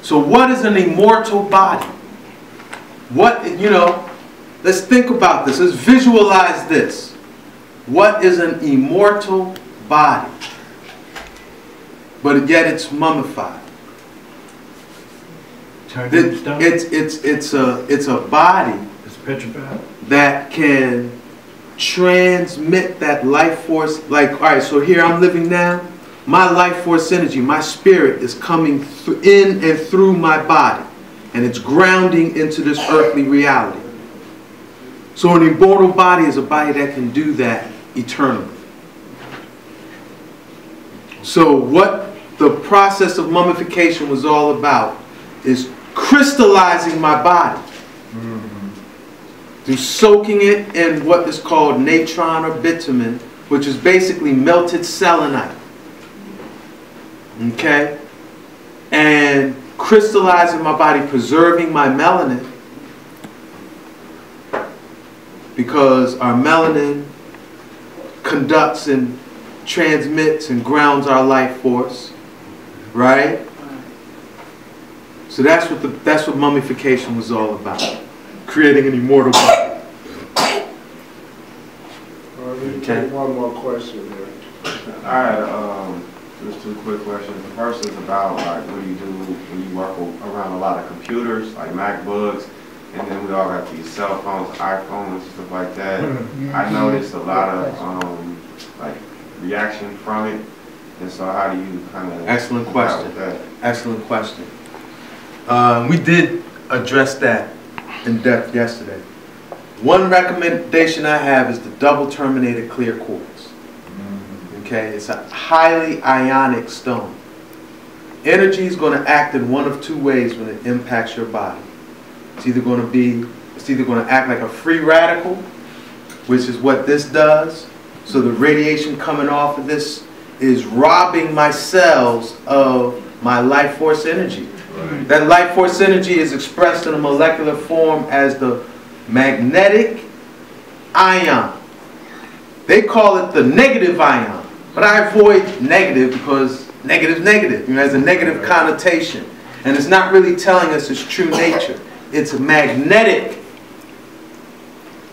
So what is an immortal body? What, you know, let's think about this. Let's visualize this. What is an immortal body? But yet it's mummified. Turned into stone. It's a body It's petrified. that can transmit that life force. Like, all right, so here I'm living now. My life force energy, my spirit is coming in and through my body. And it's grounding into this earthly reality. So an immortal body is a body that can do that eternally. So what the process of mummification was all about is crystallizing my body. Through soaking it in what is called natron or bitumen, which is basically melted selenite. Okay? And crystallizing my body, preserving my melanin, because our melanin conducts and transmits and grounds our life force, right? So that's what mummification was all about, creating an immortal body. Okay. One more question there. I had just two quick questions. The first is about like what do you do when you work around a lot of computers, like MacBooks, and then we all got these cell phones, iPhones, stuff like that. I noticed a lot of like reaction from it, and so how do you kind of Excellent question. that? Excellent question. We did address that in depth yesterday. One recommendation I have is the double terminated clear quartz. Okay, it's a highly ionic stone. Energy is going to act in one of two ways when it impacts your body. It's either going to act like a free radical, which is what this does. So the radiation coming off of this is robbing my cells of my life force energy. Right. That life force energy is expressed in a molecular form as the magnetic ion. They call it the negative ion, but I avoid negative because negative is negative. You know, it has a negative connotation. And it's not really telling us its true nature. It's magnetic.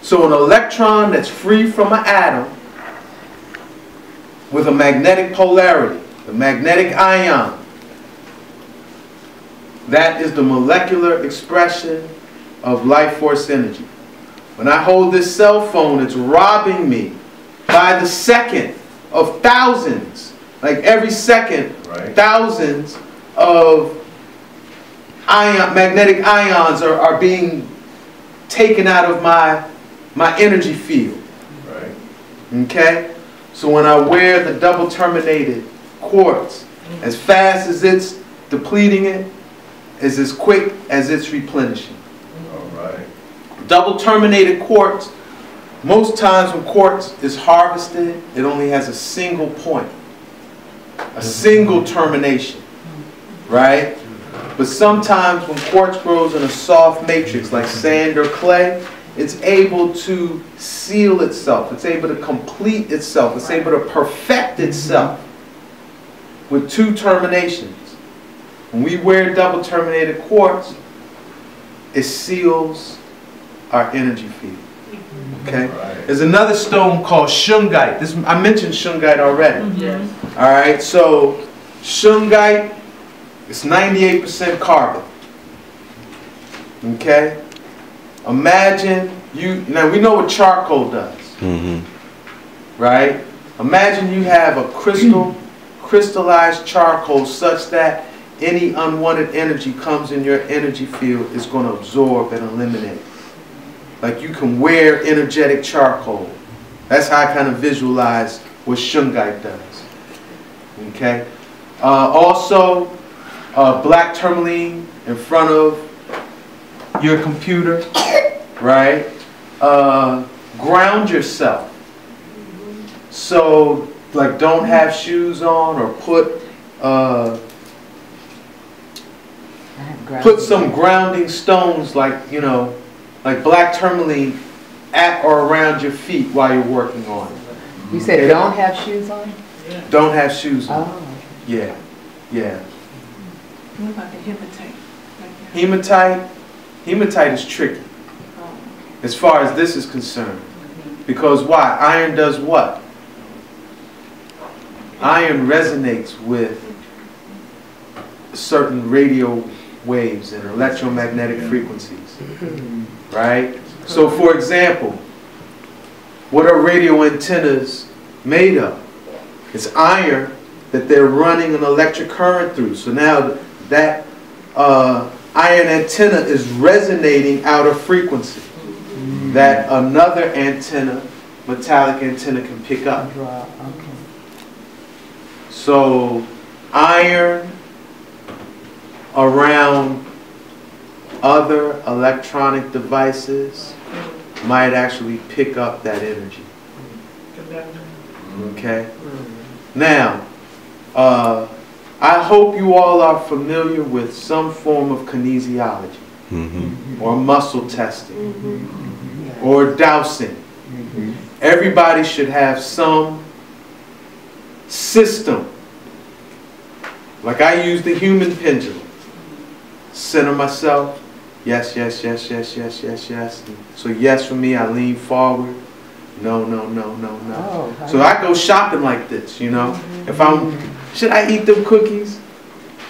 So an electron that's free from an atom with a magnetic polarity, the magnetic ion, that is the molecular expression of life force energy. When I hold this cell phone, it's robbing me by the second of thousands, like every second, thousands of magnetic ions are being taken out of my energy field. Right. Okay? So when I wear the double terminated quartz, as fast as it's depleting it, is as quick as it's replenishing. All right. Double terminated quartz, most times when quartz is harvested, it only has a single point, a single termination, right? But sometimes when quartz grows in a soft matrix like sand or clay, it's able to seal itself. It's able to complete itself. It's able to perfect itself with two terminations. When we wear double terminated quartz, it seals our energy field. Okay? There's another stone called shungite. I mentioned shungite already. Yes. All right, so shungite is 98% carbon. Okay? Imagine now we know what charcoal does. Right? Imagine you have a crystallized charcoal such that any unwanted energy comes in your energy field is going to absorb and eliminate. Like you can wear energetic charcoal. That's how I kind of visualize what shungite does. Okay? Also, black tourmaline in front of your computer, right? Ground yourself. So, like, don't have shoes on or put some grounding stones, like, you know, like black tourmaline at or around your feet while you're working on it. You said don't have shoes on? Don't have shoes on. Oh. Yeah. Yeah. What about the hematite? Hematite is tricky as far as this is concerned. Because why? Iron does what? Iron resonates with certain radio waves and electromagnetic frequencies. Right? So for example, what are radio antennas made of? It's iron that they're running an electric current through. So now that iron antenna is resonating out of frequency that another antenna, metallic antenna, can pick up. So iron around other electronic devices might actually pick up that energy. Okay? Now, I hope you all are familiar with some form of kinesiology or muscle testing or dowsing. Everybody should have some system. Like I use the human pendulum. Center myself. Yes, yes, yes, yes, yes, yes, yes. So yes for me, I lean forward. No, no, no, no, no. Oh, so I go shopping like this, you know. If I'm, should I eat them cookies?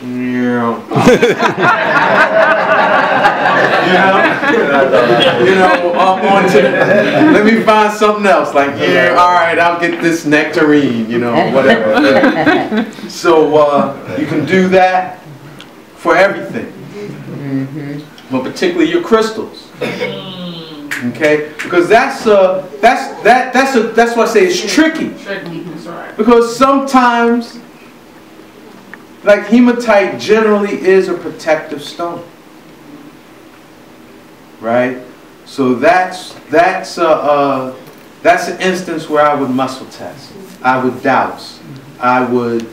Yeah. Let me find something else. Like, yeah, all right, I'll get this nectarine, you know, whatever. So you can do that for everything, but particularly your crystals. Okay, because that's why I say it's tricky. Because sometimes, like hematite generally is a protective stone, right? So that's an instance where I would muscle test, I would douse, I would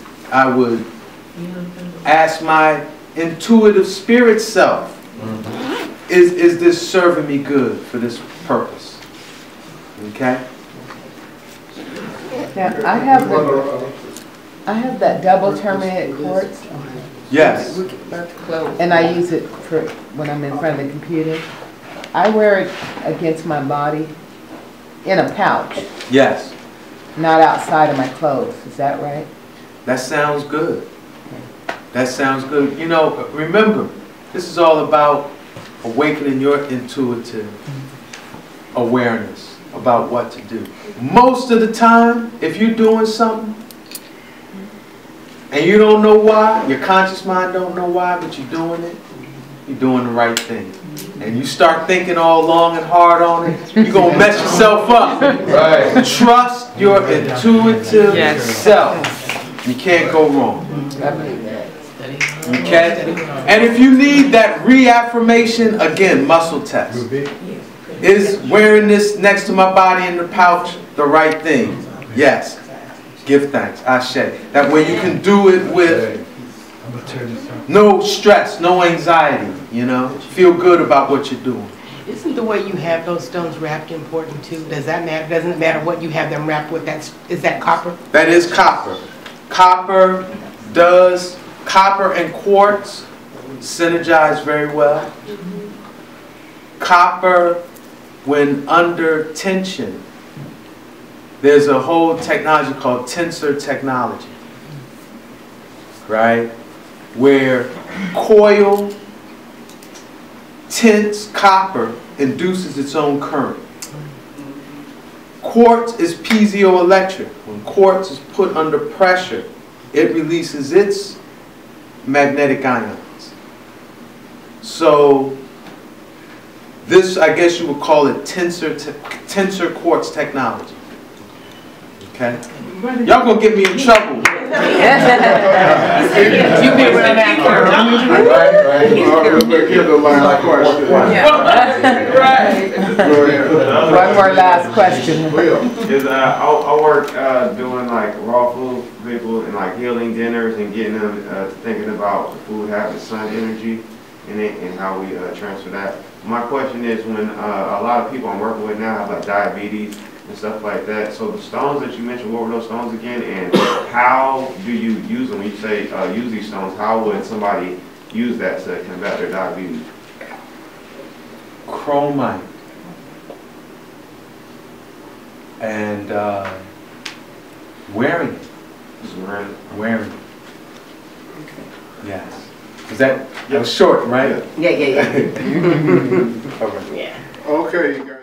ask my intuitive spirit self, is this serving me good for this purpose? Okay? Now, I have that double terminated quartz. Yes. And I use it for when I'm in front of the computer. I wear it against my body in a pouch. Yes. Not outside of my clothes. Is that right? That sounds good. That sounds good. You know, remember, this is all about awakening your intuitive awareness about what to do. Most of the time, if you're doing something and you don't know why, your conscious mind don't know why, but you're doing it, you're doing the right thing. And you start thinking all long and hard on it, you're going to mess yourself up. Right. Trust your intuitive self. You can't go wrong. Okay? And if you need that reaffirmation, again, muscle test. Is wearing this next to my body in the pouch the right thing? Yes. Give thanks. Ashe. That way you can do it with no stress, no anxiety, you know. Feel good about what you're doing. Isn't the way you have those stones wrapped important too? Does that matter? Doesn't it matter what you have them wrapped with? Is that copper? That is copper. Copper and quartz synergize very well. Copper, when under tension, there's a whole technology called tensor technology, right? Where coil tense copper induces its own current. Quartz is piezoelectric. When quartz is put under pressure, it releases its magnetic ions. So this, I guess you would call it tensor quartz technology. Okay? Y'all gonna get me in trouble. You be around that Right. Let's give the last question. Right. One more last question. I work doing like raw food people and like healing dinners and getting them thinking about the food having sun energy in it and how we transfer that. My question is, when a lot of people I'm working with now have like diabetes and stuff like that. So the stones that you mentioned, what were those stones again? And how do you use them? When you say use these stones, how would somebody use that to combat their diabetes? Chromite. And wearing it. Just wearing it? Wearing it. Yes. Is that was short, right? Yeah. All right. Yeah. Okay, you guys.